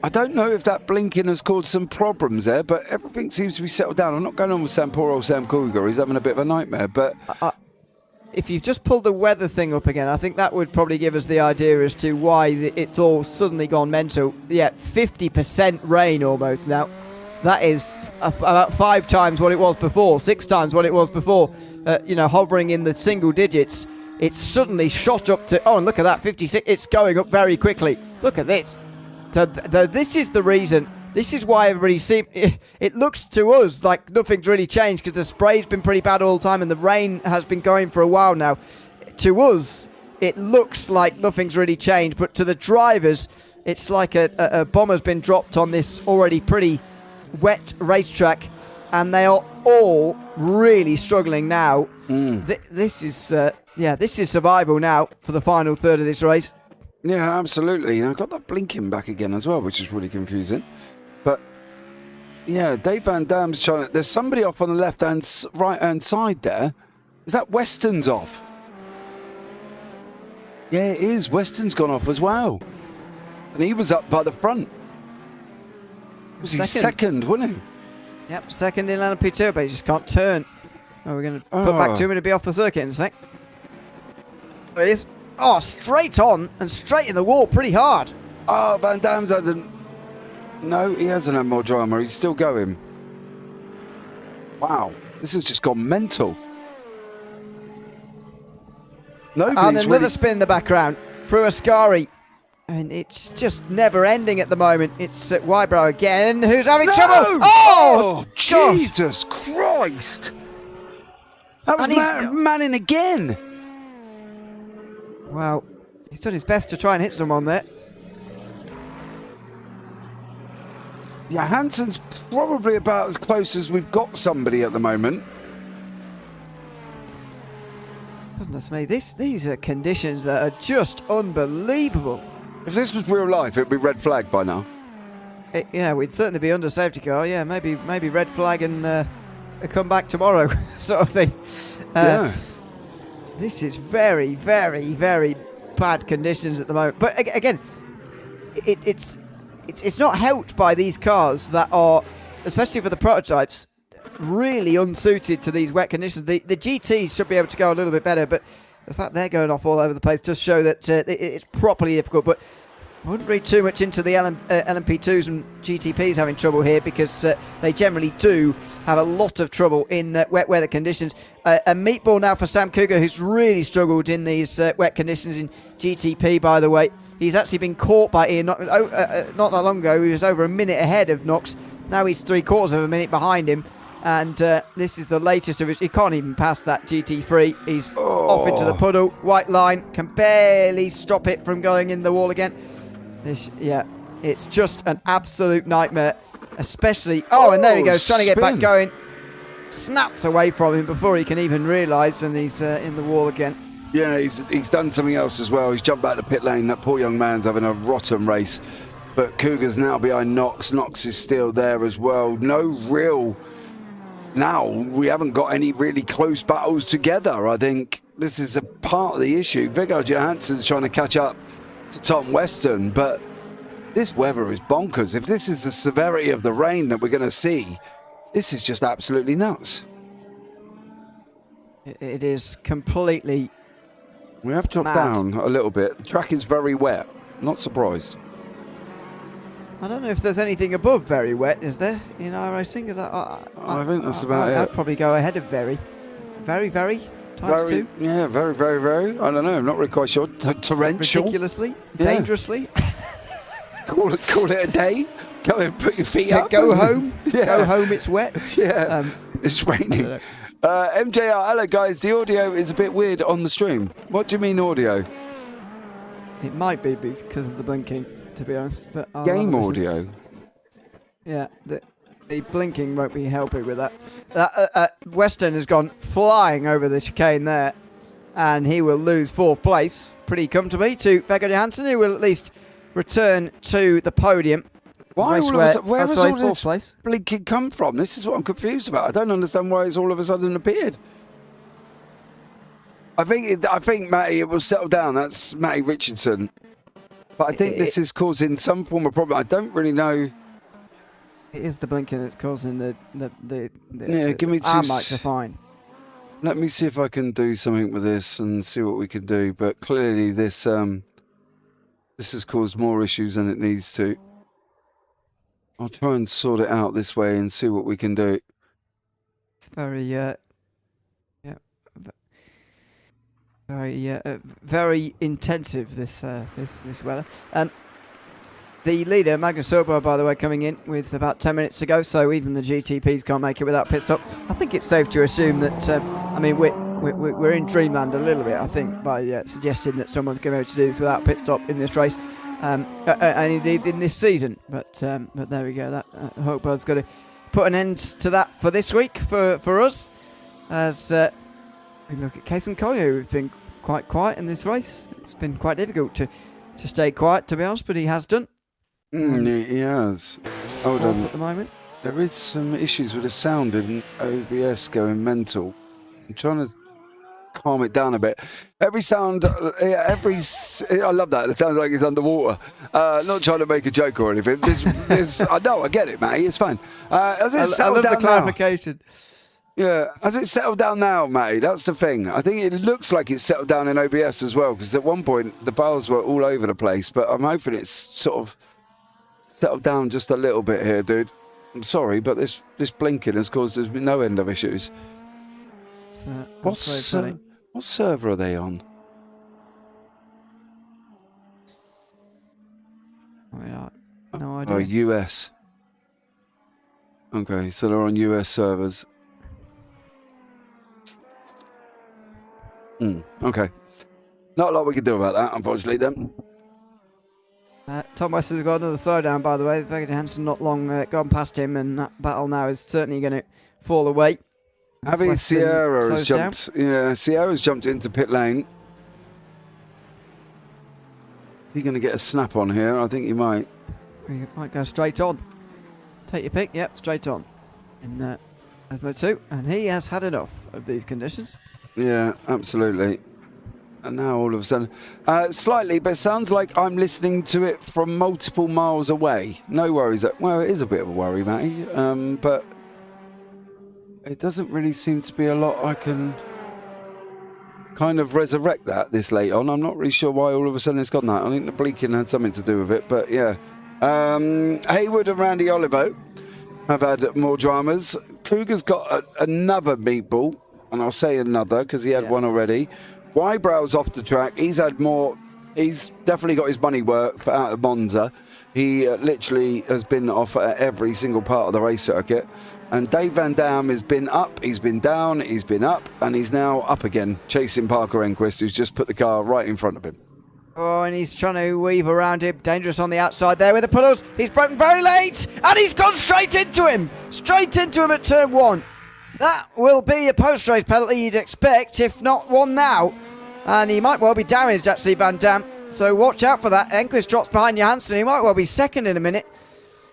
I don't know if that blinking has caused some problems there, but everything seems to be settled down. I'm not going on with poor old Sam Cougar. He's having a bit of a nightmare, but if you've just pulled the weather thing up again, I think that would probably give us the idea as to why it's all suddenly gone mental. Yeah, 50% rain almost now. That is about 5 times what it was before, 6 times what it was before. You know, hovering in the single digits. It's suddenly shot up to, oh, and look at that, 56. It's going up very quickly. Look at this. So this is the reason. This is why everybody it looks to us like nothing's really changed, because the spray's been pretty bad all the time and the rain has been going for a while now. To us, it looks like nothing's really changed, but to the drivers, it's like a bomb has been dropped on this already pretty wet racetrack, and they are all really struggling now. This is survival now for the final third of this race. Yeah, absolutely. And I've got that blinking back again as well, which is really confusing. But yeah, Dave Van Dam's trying to, there's somebody off on the left hand, right hand side there. Is that Weston's off? Yeah, it is. Weston's gone off as well. And he was up by the front. Was he second, wasn't he? Yep, second in LMP2, but he just can't turn. Oh, we're going to put back to him to be off the circuit in a sec. There he is. Oh, straight on and straight in the wall, pretty hard. Oh, Van Dam's hadn't. No, he hasn't had more drama. He's still going. Wow, this has just gone mental. And another spin in the background through Ascari. And it's just never ending at the moment. It's Wybrow again, who's having trouble. Oh, Jesus Christ. That was Manning again. Well, he's done his best to try and hit someone there. Yeah, Hansen's probably about as close as we've got somebody at the moment. Goodness me, these are conditions that are just unbelievable. If this was real life, it'd be red flag by now. Yeah, we'd certainly be under safety car. Yeah, maybe red flag and come back tomorrow sort of thing. Yeah. This is very, very, very bad conditions at the moment. But again, it's not helped by these cars that are, especially for the prototypes, really unsuited to these wet conditions. The GTs should be able to go a little bit better, but the fact they're going off all over the place does show that it's properly difficult. But I wouldn't read too much into the LMP2s and GTPs having trouble here, because they generally do have a lot of trouble in wet weather conditions. A meatball now for Sam Cougar, who's really struggled in these wet conditions in GTP, by the way. He's actually been caught by Ian not that long ago. He was over a minute ahead of Knox. Now he's 3/4 of a minute behind him. And this is the latest of his. He can't even pass that GT3. He's off into the puddle. White line. Can barely stop it from going in the wall again. It's just an absolute nightmare. Especially. Oh, and there he goes, trying to get back going. Snaps away from him before he can even realise, and he's in the wall again. Yeah, he's done something else as well. He's jumped back to pit lane. That poor young man's having a rotten race. But Cougar's now behind Knox. Knox is still there as well. No real. Now, we haven't got any really close battles together. I think this is a part of the issue. Viggo Johansson's trying to catch up to Tom Weston, but this weather is bonkers. If this is the severity of the rain that we're going to see, this is just absolutely nuts. It is completely We have dropped down a little bit. The track is very wet. Not surprised. I don't know if there's anything above very wet, is there, in iRacing? I think that's about it. I'd probably go ahead of very. Very, very? Times two? Yeah, very, very, very. I don't know. I'm not really quite sure. Torrential. Ridiculously? Yeah. Dangerously? Call it a day. Go and put your feet up. Go home. Yeah. Go home, it's wet. Yeah, it's raining. MJR, hello guys. The audio is a bit weird on the stream. What do you mean audio? It might be because of the blinking, to be honest. But game audio. Yeah, the blinking won't be helping with that. Weston has gone flying over the chicane there, and he will lose 4th place pretty comfortably to Viggo Johansson, who will at least return to the podium. Why where has all this blinking come from? This is what I'm confused about. I don't understand why it's all of a sudden appeared. I think Matty, it will settle down. That's Matty Richardson. But I think this is causing some form of problem. I don't really know. It is the blinking that's causing the yeah, give me two. Our mics are fine. Let me see if I can do something with this and see what we can do. But clearly this has caused more issues than it needs to. I'll try and sort it out this way and see what we can do. It's very, very intensive, this weather. The leader, Magnus Sorbo, by the way, coming in with about 10 minutes to go, so even the GTPs can't make it without pit stop. I think it's safe to assume that, I mean, we're in dreamland a little bit, I think, by suggesting that someone's going to be able to do this without pit stop in this race, and indeed in this season. But there we go. That Hopebird's got to put an end to that for this week for us, as we look at Case and Collier, who've been quite quiet in this race. It's been quite difficult to stay quiet, to be honest, but he has done. He has. Hold on. At the moment. There is some issues with the sound in OBS going mental. I'm trying to calm it down a bit. Every sound, I love that. It sounds like it's underwater. Not trying to make a joke or anything. I know, I get it, Matty. It's fine. Has it settled down the clarification. Now? Yeah, has it settled down now, Matty? That's the thing. I think it looks like it's settled down in OBS as well, because at one point the bars were all over the place, but I'm hoping it's sort of settled down just a little bit here, dude. I'm sorry, but this blinking has caused us no end of issues. What server are they on? No idea. Oh, US. Okay, so they're on US servers. Okay. Not a lot we can do about that, unfortunately, then. Tom Weston's got another slow down, by the way. Vega Hansen not long gone past him, and that battle now is certainly going to fall away. Javi Sierra has jumped. Yeah, Sierra's jumped into pit lane. Is he going to get a snap on here? I think he might. He might go straight on. Take your pick. Yep, straight on. In Asmo 2, and he has had enough of these conditions. Yeah, absolutely. And now all of a sudden, slightly, but it sounds like I'm listening to it from multiple miles away. No worries. Well, it is a bit of a worry, Matty, but it doesn't really seem to be a lot I can kind of resurrect that this late on. I'm not really sure why all of a sudden it's gone that. I think the bleaking had something to do with it, but yeah. Haywood and Randy Olivo have had more dramas. Cougar's got another meatball, and I'll say another because he had one already. Wybrow's off the track. He's had more. He's definitely got his money worth out of Monza. He literally has been off at every single part of the race circuit. And Dave Van Dam has been up, he's been down, he's been up, and he's now up again, chasing Parker Enquist, who's just put the car right in front of him. Oh, and he's trying to weave around him. Dangerous on the outside there with the puddles. He's broken very late, and he's gone straight into him. Straight into him at turn 1. That will be a post-race penalty you'd expect, if not one now. And he might well be damaged, actually, Van Dam. So watch out for that. Enquist drops behind Johansson. He might well be second in a minute.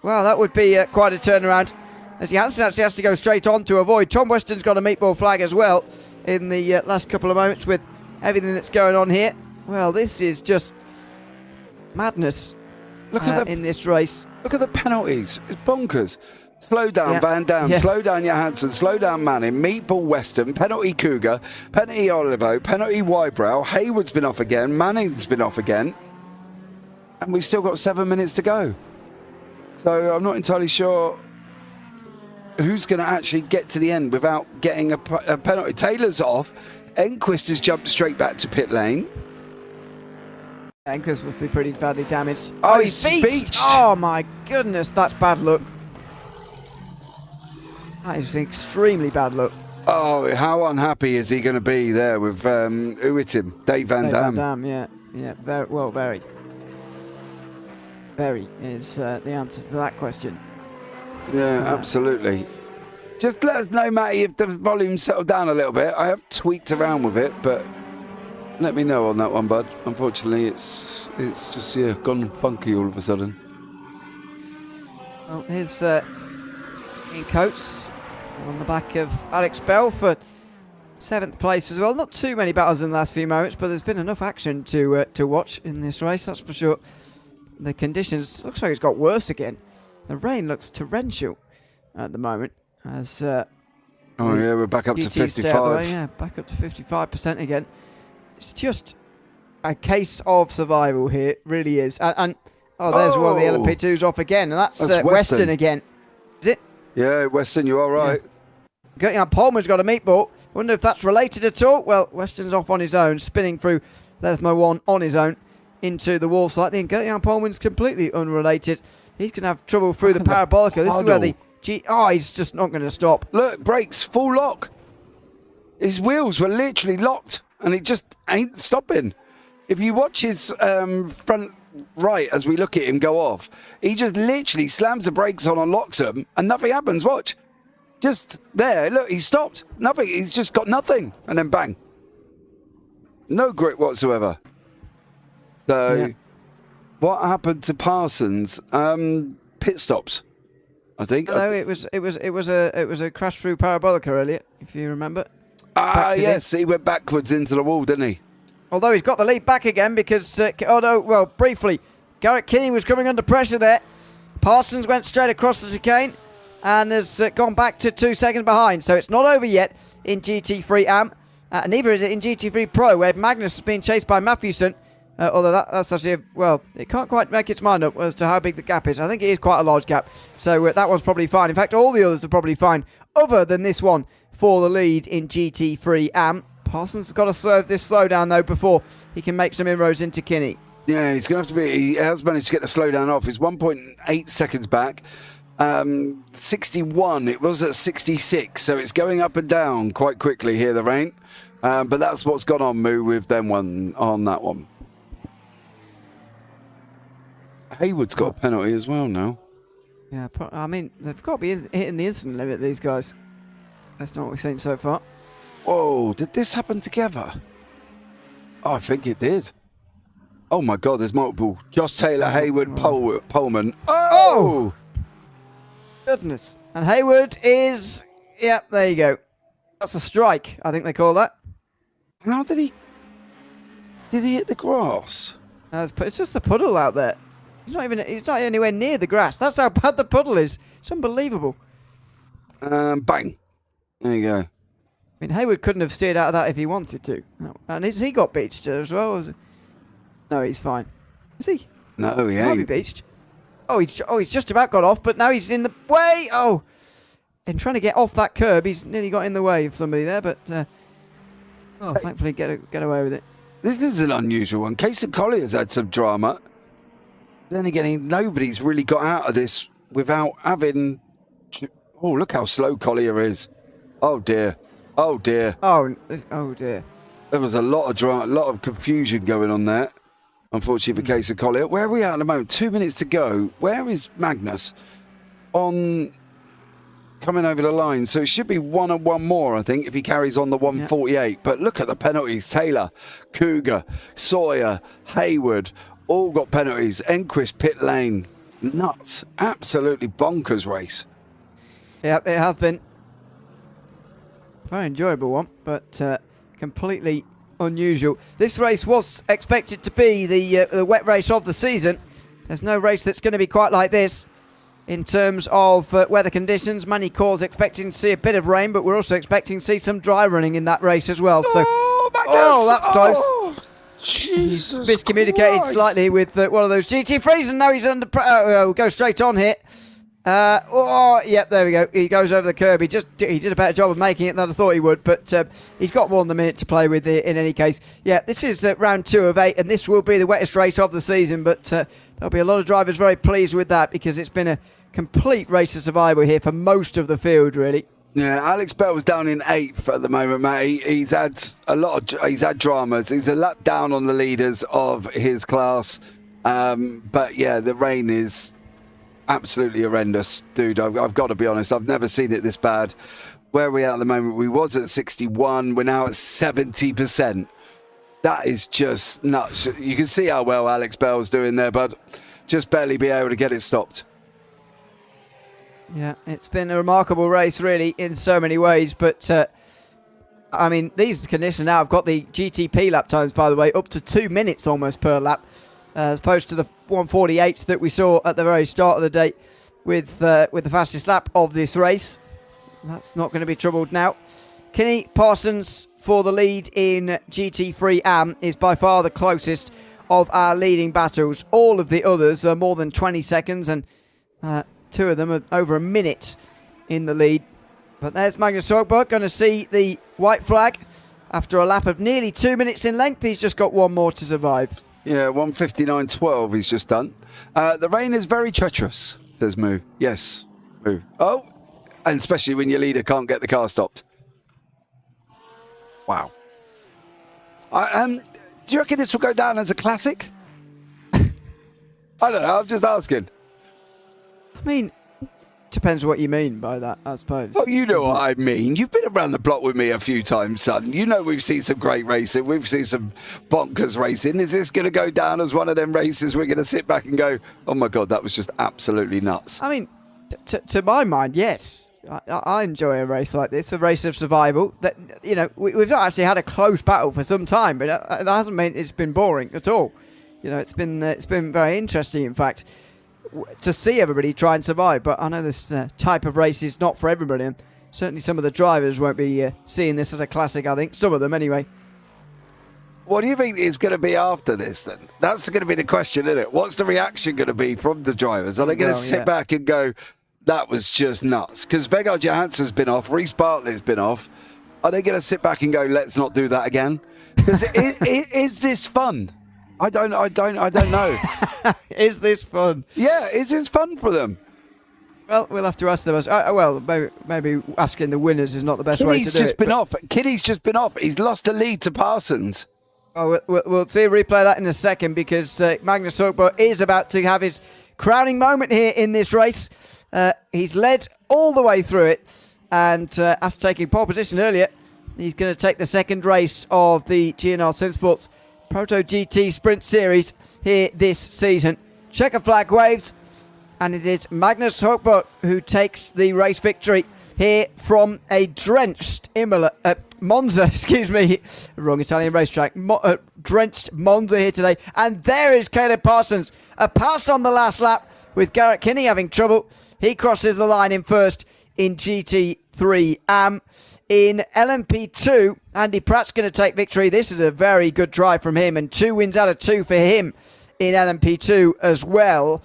Well, that would be quite a turnaround, as Johansson actually has to go straight on to avoid. Tom Weston's got a meatball flag as well in the last couple of moments with everything that's going on here. Well, this is just madness. Look at in this race. Look at the penalties. It's bonkers. Slow down, Van Dam. Slow down, Johansson. Slow down, Manning. Meatball Weston. Penalty Cougar. Penalty Olivo. Penalty Wybrow. Haywood's been off again. Manning's been off again. And we've still got 7 minutes to go. So I'm not entirely sure who's going to actually get to the end without getting a penalty. Taylor's off. Enquist has jumped straight back to pit lane. Enquist must be pretty badly damaged. Oh, he's beached. Oh, my goodness. That's bad luck. That is extremely bad luck. Oh, how unhappy is he going to be there with who hit him? Dave Van Dam. Van Dam, yeah, very well, very is the answer to that question. Yeah, absolutely. Just let us know, Matty, if the volume's settled down a little bit. I have tweaked around with it, but let me know on that one, bud. Unfortunately, it's just gone funky all of a sudden. Well, here's Ian Coates on the back of Alex Bell for 7th place as well. Not too many battles in the last few moments, but there's been enough action to watch in this race, that's for sure. The conditions, looks like it's got worse again. The rain looks torrential at the moment, as Oh, yeah, we're back up to GT stay out of the way. 55. Yeah, back up to 55% again. It's just a case of survival here. It really is. And there's one of the LMP2s off again. And that's Weston again. Is it? Yeah, Weston, you are right. Yeah. Pullman's got a meatball. Wonder if that's related at all. Well, Weston's off on his own, spinning through Lethmo 1 on his own into the wall slightly. And Gertjan Pullman's completely unrelated. He's going to have trouble through the parabolica. This is where the he's just not going to stop. Look, brakes, full lock. His wheels were literally locked, and it just ain't stopping. If you watch his front right as we look at him go off, he just literally slams the brakes on and locks them, and nothing happens. Watch. Just there. Look, he stopped. Nothing. He's just got nothing. And then bang. No grip whatsoever. So, what happened to Parsons? Pit stops, I think. No, it was a crash through parabolica earlier, if you remember. Yes, he went backwards into the wall, didn't he? Although he's got the lead back again because, briefly, Garrett Kinney was coming under pressure there. Parsons went straight across the chicane and has gone back to 2 seconds behind. So it's not over yet in GT3 AM. Neither is it in GT3 Pro, where Magnus is being chased by Matthewson. Although that's actually, it can't quite make its mind up as to how big the gap is. I think it is quite a large gap. So that one's probably fine. In fact, all the others are probably fine, other than this one for the lead in GT3 AM. Parsons has got to serve this slowdown, though, before he can make some inroads into Kinney. Yeah, he's going to have to be. He has managed to get the slowdown off. He's 1.8 seconds back. 61. It was at 66. So it's going up and down quite quickly here, the rain. But that's what's gone on, Moo, with them one on that one. Haywood's got a penalty as well now. Yeah, I mean, they've got to be hitting the instant limit, these guys. That's not what we've seen so far. Whoa, did this happen together? Oh, I think it did. Oh my God, there's multiple. Josh Taylor, Haywood, Pullman. Oh! Goodness. And Haywood is... Yeah, there you go. That's a strike, I think they call that. How did he... Did he hit the grass? It's just a puddle out there. He's not anywhere near the grass. That's how bad the puddle is. It's unbelievable. Bang. There you go. I mean, Haywood couldn't have steered out of that if he wanted to. And he got beached as well. No, he's fine. Is he? No, he ain't. He might be beached. He's just about got off, but now he's in the way. Oh, and trying to get off that curb, he's nearly got in the way of somebody there, but thankfully get away with it. This is an unusual one. Casey Collier's had some drama. Then again, nobody's really got out of this without having... Oh, look how slow Collier is. Oh, dear. Oh, dear. Oh, dear. There was a lot of drama, a lot of confusion going on there, unfortunately, for Casey Collier. Where are we at the moment? 2 minutes to go. Where is Magnus on coming over the line? So it should be one and one more, I think, if he carries on the 148. Yep. But look at the penalties. Taylor, Cougar, Sawyer, Haywood, all got penalties. Enquist, pit lane. Nuts. Absolutely bonkers race. Yep, it has been. Very enjoyable one, but completely unusual. This race was expected to be the wet race of the season. There's no race that's going to be quite like this in terms of weather conditions. Many calls expecting to see a bit of rain, but we're also expecting to see some dry running in that race as well. So, that's close. Oh, Jesus miscommunicated Christ. Slightly with one of those GT3s, and now he's under we'll go straight on here. Yep, there we go. He goes over the curb. He did a better job of making it than I thought he would, but he's got more than a minute to play with it in any case. Yeah, this is round 2 of 8, and this will be the wettest race of the season, but there'll be a lot of drivers very pleased with that because it's been a complete race of survival here for most of the field, really. Yeah, Alex Bell's down in 8th at the moment, mate. He's had he's had dramas. He's a lap down on the leaders of his class, but yeah, the rain is absolutely horrendous, dude. I've got to be honest. I've never seen it this bad. Where are we at the moment? We was at 61. We're now at 70%. That is just nuts. You can see how well Alex Bell's doing there, but just barely be able to get it stopped. Yeah, it's been a remarkable race, really, in so many ways. But, I mean, these conditions now have got the GTP lap times, by the way, up to 2 minutes almost per lap, as opposed to the 148s that we saw at the very start of the day with the fastest lap of this race. that's not going to be troubled now. Kinney Parsons for the lead in GT3 AM is by far the closest of our leading battles. All of the others are more than 20 seconds, and two of them are over a minute in the lead. But there's Magnus Høgberg going to see the white flag after a lap of nearly 2 minutes in length. He's just got one more to survive. Yeah, 1:59.12 he's just done. The rain is very treacherous, says Moo. Yes, Moo. Oh, and especially when your leader can't get the car stopped. Wow. Do you reckon this will go down as a classic? I don't know, I'm just asking. I mean, depends what you mean by that, I suppose. Oh, you know what I mean. You've been around the block with me a few times, son. You know we've seen some great racing. We've seen some bonkers racing. Is this going to go down as one of them races we're going to sit back and go, oh my God, that was just absolutely nuts? I mean, to my mind, yes. I enjoy a race like this, a race of survival. That, you know, we've not actually had a close battle for some time, but that hasn't meant it's been boring at all. You know, it's been very interesting, in fact, to see everybody try and survive. But I know this type of race is not for everybody, and certainly some of the drivers won't be seeing this as a classic, I think. Some of them, anyway. What do you think is going to be after this, then? That's going to be the question, isn't it? What's the reaction going to be from the drivers? Are they going to sit back and go, that was just nuts? Because Vegard Johansson's been off, Reece Bartley's been off. Are they going to sit back and go, let's not do that again? Because is this fun? I don't know. Is this fun? Yeah, is this fun for them? Well, we'll have to ask them. Well, maybe asking the winners is not the best way to do it. Kinney's just been off. Kinney's just been off. He's lost the lead to Parsons. Oh, we'll see a replay of that in a second, because Magnus Høgberg is about to have his crowning moment here in this race. He's led all the way through it, and after taking pole position earlier, he's going to take the second race of the GNR SimSports Proto-GT Sprint Series here this season. Checker flag waves, and it is Magnus Høgberg who takes the race victory here from a drenched Monza, excuse me, wrong Italian racetrack, drenched Monza here today. And there is Caleb Parsons, a pass on the last lap with Garrett Kinney having trouble. He crosses the line in first in GT3 AM. In LMP2, Andy Pratt's going to take victory. This is a very good drive from him, and 2 wins out of 2 for him in LMP2 as well.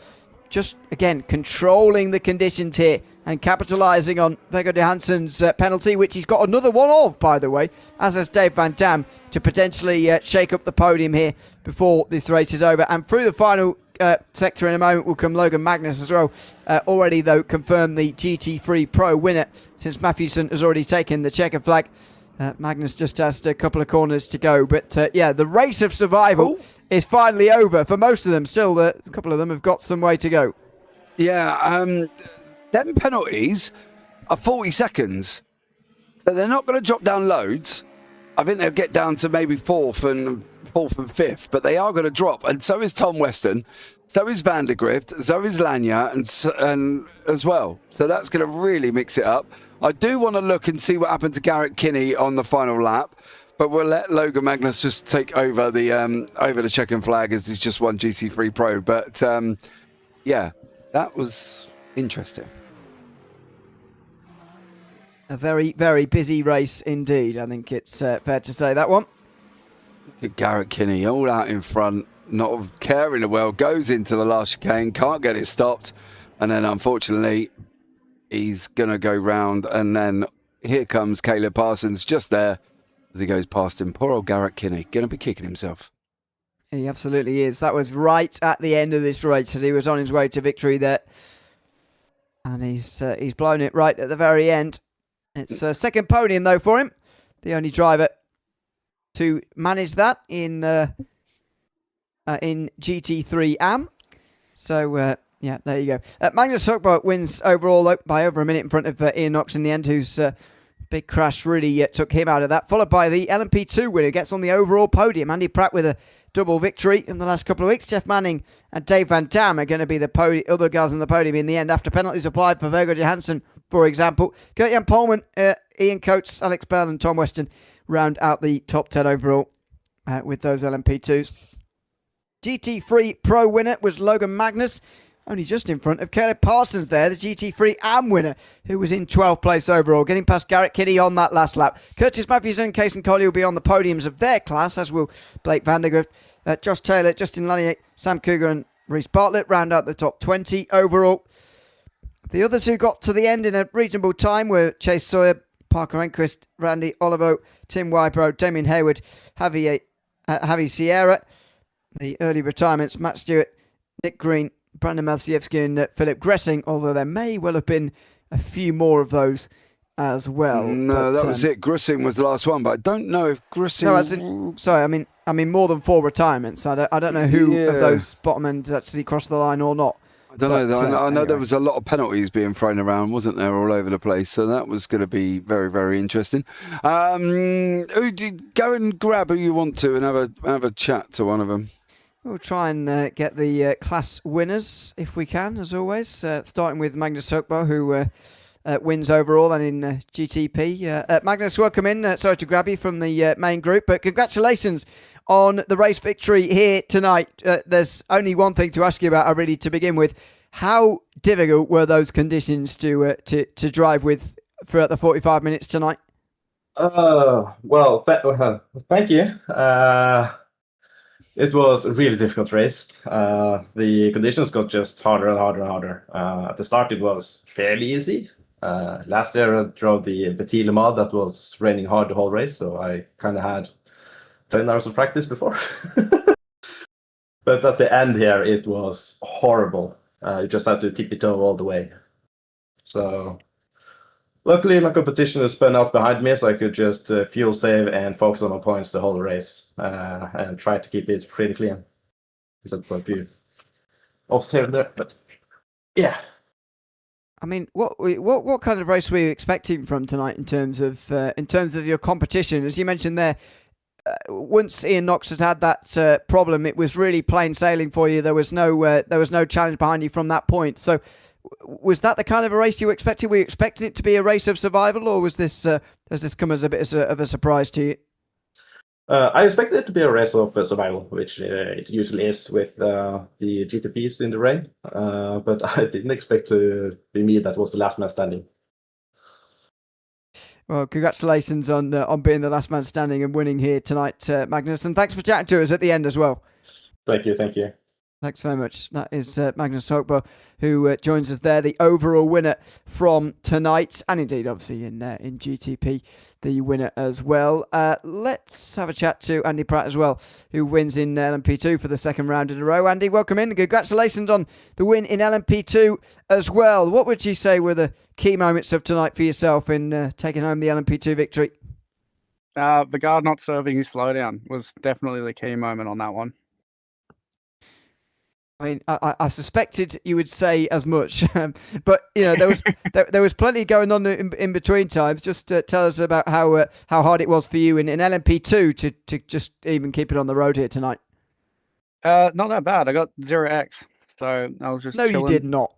Just, again, controlling the conditions here and capitalising on Vegard Johansson's penalty, which he's got another one of, by the way, as has Dave Van Dam, to potentially shake up the podium here before this race is over. And through the final sector in a moment will come Logan Magnus as well. Already, though, confirmed the GT3 Pro winner, since Matthewson has already taken the checker flag. Magnus just has a couple of corners to go. But, yeah, the race of survival is finally over for most of them. Still, a couple of them have got some way to go. Yeah, them penalties are 40 seconds. So they're not going to drop down loads. I think they'll get down to maybe fourth and fifth, but they are going to drop. And so is Tom Weston, so is Van der Grift, so is Lanya, and as well. So that's going to really mix it up. I do want to look and see what happened to Garrett Kinney on the final lap, but we'll let Logan Magnus just take over the checking flag, as he's just won GT3 Pro. But yeah, that was interesting. A very, very busy race indeed. I think it's fair to say that one. Look at Garrett Kinney all out in front, not caring the world, goes into the last chicane, can't get it stopped, and then unfortunately he's going to go round, and then here comes Caleb Parsons just there as he goes past him. Poor old Garrett Kinney, going to be kicking himself. He absolutely is. That was right at the end of this race as he was on his way to victory there. And he's blown it right at the very end. It's a second podium, though, for him. The only driver to manage that in GT3 AM. So, yeah, there you go. Magnus Høgberg wins overall, though, by over a minute in front of Ian Knox in the end, whose big crash really took him out of that. Followed by the LMP2 winner, gets on the overall podium. Andy Pratt with a double victory in the last couple of weeks. Jeff Manning and Dave Van Dam are going to be the other guys on the podium in the end after penalties applied for Vegard Johansson, for example. Kurt-Jan Polman, Ian Coates, Alex Bell and Tom Weston round out the top 10 overall with those LMP2s. GT3 Pro winner was Logan Magnus only just in front of Caleb Parsons there, the GT3 AM winner, who was in 12th place overall, getting past Garrett Kinney on that last lap. Curtis Matthews and Cason Collier will be on the podiums of their class, as will Blake Vandergrift, Josh Taylor, Justin Lanier, Sam Cougar and Reece Bartlett round out the top 20 overall. The others who got to the end in a reasonable time were Chase Sawyer, Parker Enquist, Randy Olivo, Tim Wybro, Damien Hayward, Javi Sierra. The early retirements, Matt Stewart, Nick Green, Brandon Malsiewski and Philip Gressing, although there may well have been a few more of those as well. No, that was it. Grissing was the last one, but I don't know if Grissing... No, sorry, I mean more than 4 retirements. I don't know who of those bottom ends actually crossed the line or not. I don't know. I know anyway. There was a lot of penalties being thrown around, wasn't there, all over the place? So that was going to be very, very interesting. Who do you go and grab who you want to and have a chat to one of them? We'll try and get the class winners if we can, as always. Starting with Magnus Högbo, who wins overall and in GTP. Magnus, welcome in. Sorry to grab you from the main group, but congratulations on the race victory here tonight. There's only one thing to ask you about, really, to begin with. How difficult were those conditions to drive with throughout the 45 minutes tonight? Well, thank you. It was a really difficult race. The conditions got just harder and harder and harder. At the start, it was fairly easy. Last year, I drove the Petit Le Mans that was raining hard the whole race, so I kind of had 10 hours of practice before. But at the end here, it was horrible. You just had to tippy-toe all the way. So luckily, my competition is spun out behind me, so I could just fuel save and focus on my points the whole race and try to keep it pretty clean, except for a few offs here and there. But yeah. I mean, what kind of race were you expecting from tonight in terms of your competition? As you mentioned there, once Ian Knox had that problem, it was really plain sailing for you. There was no challenge behind you from that point. So, was that the kind of a race you expected? Were you expecting it to be a race of survival, or was this has this come as a bit of a surprise to you? I expected it to be a race of survival, which it usually is with the GTPs in the rain. But I didn't expect to be me that was the last man standing. Well, congratulations on being the last man standing and winning here tonight, Magnus. And thanks for chatting to us at the end as well. Thank you. Thanks very much. That is Magnus Högbo, who joins us there, the overall winner from tonight, and indeed, obviously, in GTP, the winner as well. Let's have a chat to Andy Pratt as well, who wins in LMP2 for the second round in a row. Andy, welcome in. Congratulations on the win in LMP2 as well. What would you say were the key moments of tonight for yourself in taking home the LMP2 victory? Vigard not serving his slowdown was definitely the key moment on that one. I mean, I suspected you would say as much, but there was plenty going on in between times. Just tell us about how hard it was for you in LMP2 to just even keep it on the road here tonight. Not that bad. I got 0x, so I was just. No, chilling. You did not.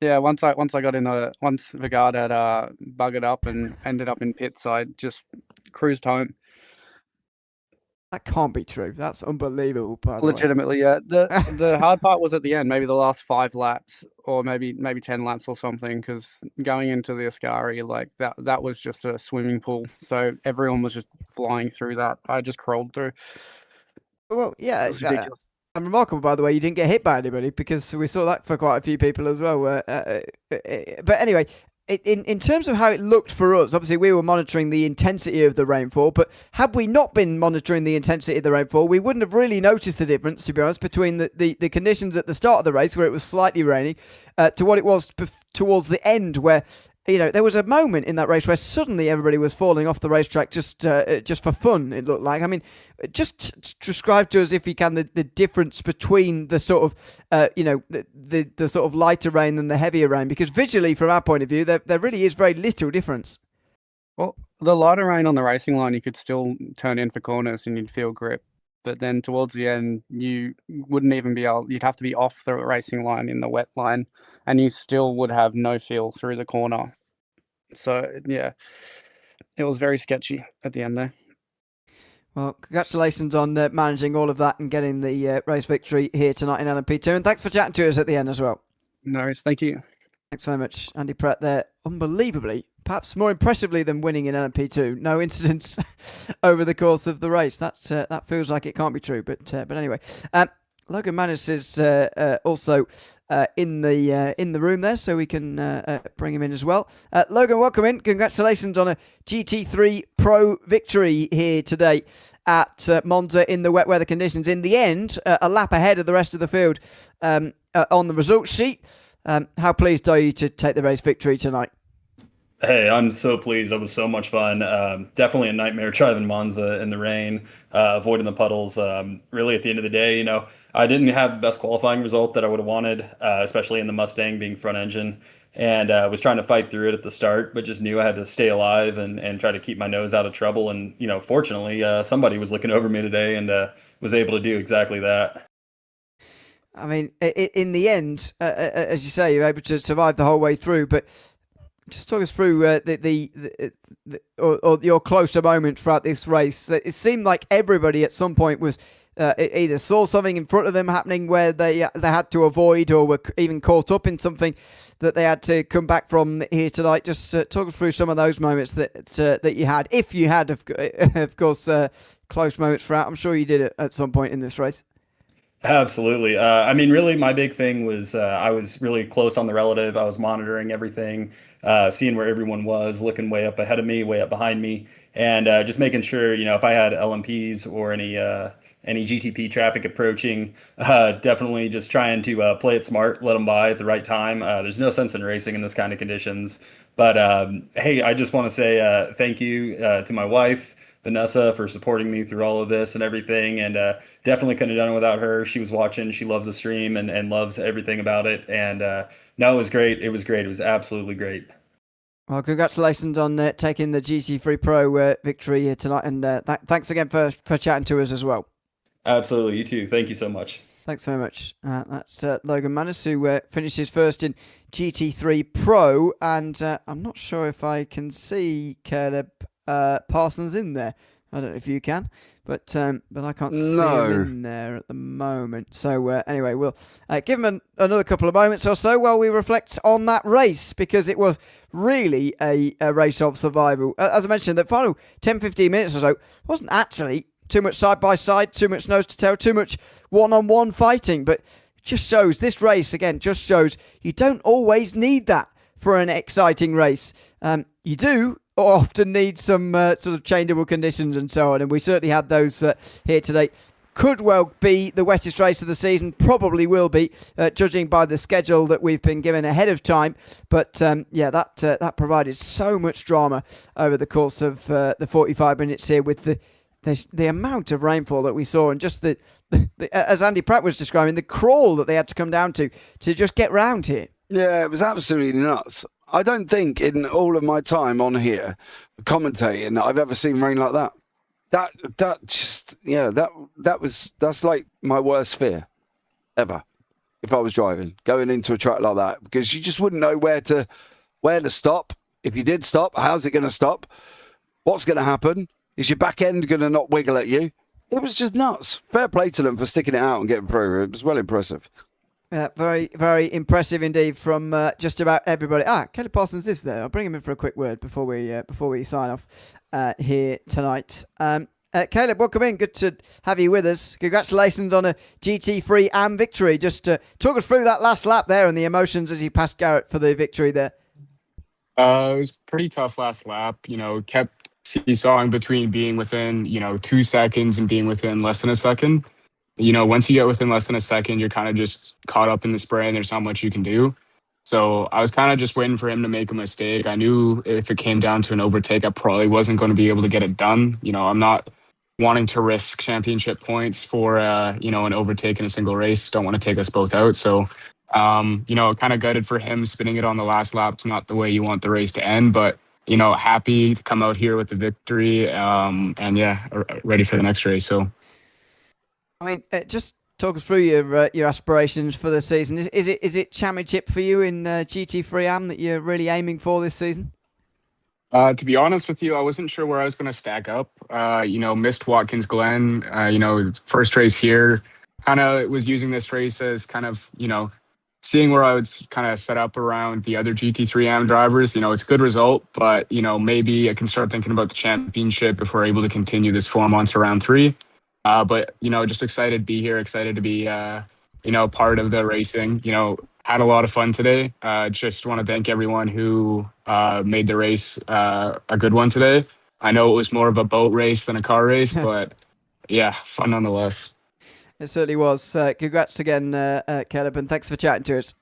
Yeah, once I got in once Vigard had buggered up and ended up in pits, I just cruised home. That can't be true. That's unbelievable. By the Legitimately, way. Yeah. The hard part was at the end, maybe the last 5 laps, or maybe 10 laps or something. Because going into the Ascari, like that was just a swimming pool. So everyone was just flying through that. I just crawled through. Well, yeah, it's ridiculous. And remarkable, by the way, you didn't get hit by anybody, because we saw that for quite a few people as well. But anyway. In terms of how it looked for us, obviously we were monitoring the intensity of the rainfall, but had we not been monitoring the intensity of the rainfall, we wouldn't have really noticed the difference, to be honest, between the conditions at the start of the race, where it was slightly raining, to what it was towards the end, where there was a moment in that race where suddenly everybody was falling off the racetrack just for fun, it looked like. I mean, just describe to us, if you can, the difference between the sort of, the sort of lighter rain and the heavier rain, because visually, from our point of view, there really is very little difference. Well, the lighter rain on the racing line, you could still turn in for corners and you'd feel grip. But then towards the end, you wouldn't even be able, you'd have to be off the racing line in the wet line, and you still would have no feel through the corner. So, yeah, it was very sketchy at the end there. Well, congratulations on managing all of that and getting the race victory here tonight in LMP2. And thanks for chatting to us at the end as well. No worries. Thank you. Thanks very much, Andy Pratt there. Unbelievably, perhaps more impressively than winning in LMP2. No incidents over the course of the race. That feels like it can't be true. But anyway, Logan Manus is also in the room there, so we can bring him in as well. Logan, welcome in. Congratulations on a GT3 Pro victory here today at Monza in the wet weather conditions. In the end, a lap ahead of the rest of the field on the results sheet. How pleased are you to take the race victory tonight? Hey, I'm so pleased. That was so much fun. Definitely a nightmare driving Monza in the rain, avoiding the puddles. Really, at the end of the day, I didn't have the best qualifying result that I would have wanted, especially in the Mustang being front engine. And was trying to fight through it at the start, but just knew I had to stay alive and try to keep my nose out of trouble. And, fortunately, somebody was looking over me today and was able to do exactly that. I mean, in the end, as you say, you're able to survive the whole way through. But just talk us through your closer moment throughout this race. It seemed like everybody at some point was either saw something in front of them happening where they had to avoid, or were even caught up in something that they had to come back from here tonight. Just talk us through some of those moments that you had, if you had, of course, close moments throughout. I'm sure you did it at some point in this race. Absolutely. Really, my big thing was I was really close on the relative. I was monitoring everything, seeing where everyone was, looking way up ahead of me, way up behind me, and just making sure, if I had LMPs or any GTP traffic approaching, definitely just trying to play it smart, let them by at the right time. There's no sense in racing in this kind of conditions. But hey, I just want to say thank you to my wife, Vanessa, for supporting me through all of this and everything, and definitely couldn't have done it without her. She was watching. She loves the stream and loves everything about it. And no, it was great. It was great. It was absolutely great. Well, congratulations on taking the GT3 Pro victory here tonight, and thanks again for chatting to us as well. Absolutely. You too. Thank you so much. Thanks very much. That's Logan Manus, who finishes first in GT3 Pro, and I'm not sure if I can see Caleb Parsons in there. I don't know if you can, but I can't see him in there at the moment. So anyway, we'll give him another couple of moments or so while we reflect on that race, because it was really a race of survival. As I mentioned, the final 10-15 minutes or so wasn't actually too much side-by-side, too much nose-to-tail, too much one-on-one fighting, but just shows, this race, again, just shows you don't always need that for an exciting race. You do often need some sort of changeable conditions and so on, and we certainly had those here today. Could well be the wettest race of the season, probably will be, judging by the schedule that we've been given ahead of time. But that provided so much drama over the course of the 45 minutes here, with the amount of rainfall that we saw, and just the as Andy Pratt was describing, the crawl that they had to come down to just get round here. Yeah, it was absolutely nuts. I don't think in all of my time on here commentating I've ever seen rain like that. That's like my worst fear ever. If I was driving, going into a track like that, because you just wouldn't know where to stop. If you did stop, how's it going to stop? What's going to happen? Is your back end going to not wiggle at you? It was just nuts. Fair play to them for sticking it out and getting through. It was well impressive. Very, very impressive indeed from just about everybody. Caleb Parsons is there. I'll bring him in for a quick word before we sign off here tonight. Caleb, welcome in. Good to have you with us. Congratulations on a GT3 AM victory. Just talk us through that last lap there and the emotions as you passed Garrett for the victory there. It was pretty tough last lap. Kept seesawing between being within 2 seconds and being within less than a second. Once you get within less than a second, you're kind of just caught up in the spray and there's not much you can do. So I was kind of just waiting for him to make a mistake. I knew if it came down to an overtake, I probably wasn't going to be able to get it done. I'm not wanting to risk championship points for, an overtake in a single race. Don't want to take us both out. So, kind of gutted for him spinning it on the last lap. It's not the way you want the race to end, but, happy to come out here with the victory. Ready for the next race. So. Just talk us through your aspirations for the season. Is it championship for you in GT3 AM that you're really aiming for this season? To be honest with you, I wasn't sure where I was going to stack up. Missed Watkins Glen. First race here. Kind of was using this race as kind of, seeing where I would kind of set up around the other GT3 AM drivers. It's a good result, but, maybe I can start thinking about the championship if we're able to continue this form on to round 3. But, just excited to be here, excited to be, part of the racing. Had a lot of fun today. Just want to thank everyone who made the race a good one today. I know it was more of a boat race than a car race, but yeah, fun nonetheless. It certainly was. Congrats again, Caleb, and thanks for chatting to us.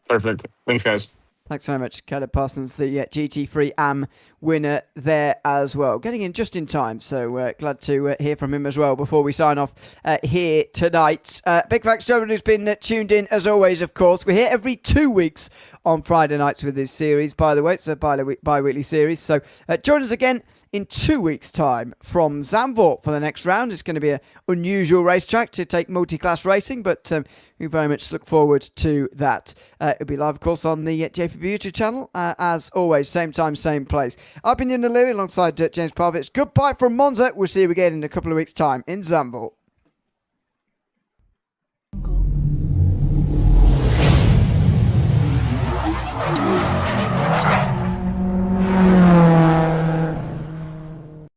Perfect. Thanks, guys. Thanks very much, Caleb Parsons, the GT3 AM winner there as well. Getting in just in time, so glad to hear from him as well before we sign off here tonight. Big thanks to everyone who's been tuned in, as always, of course. We're here every 2 weeks on Friday nights with this series, by the way. It's a bi-weekly series, so join us again in 2 weeks' time from Zandvoort for the next round. It's going to be an unusual racetrack to take multi-class racing, but we very much look forward to that. It'll be live, of course, on the JPB YouTube channel, as always, same time, same place. I've been Ian O'Leary alongside James Parvitz. Goodbye from Monza. We'll see you again in a couple of weeks' time in Zandvoort.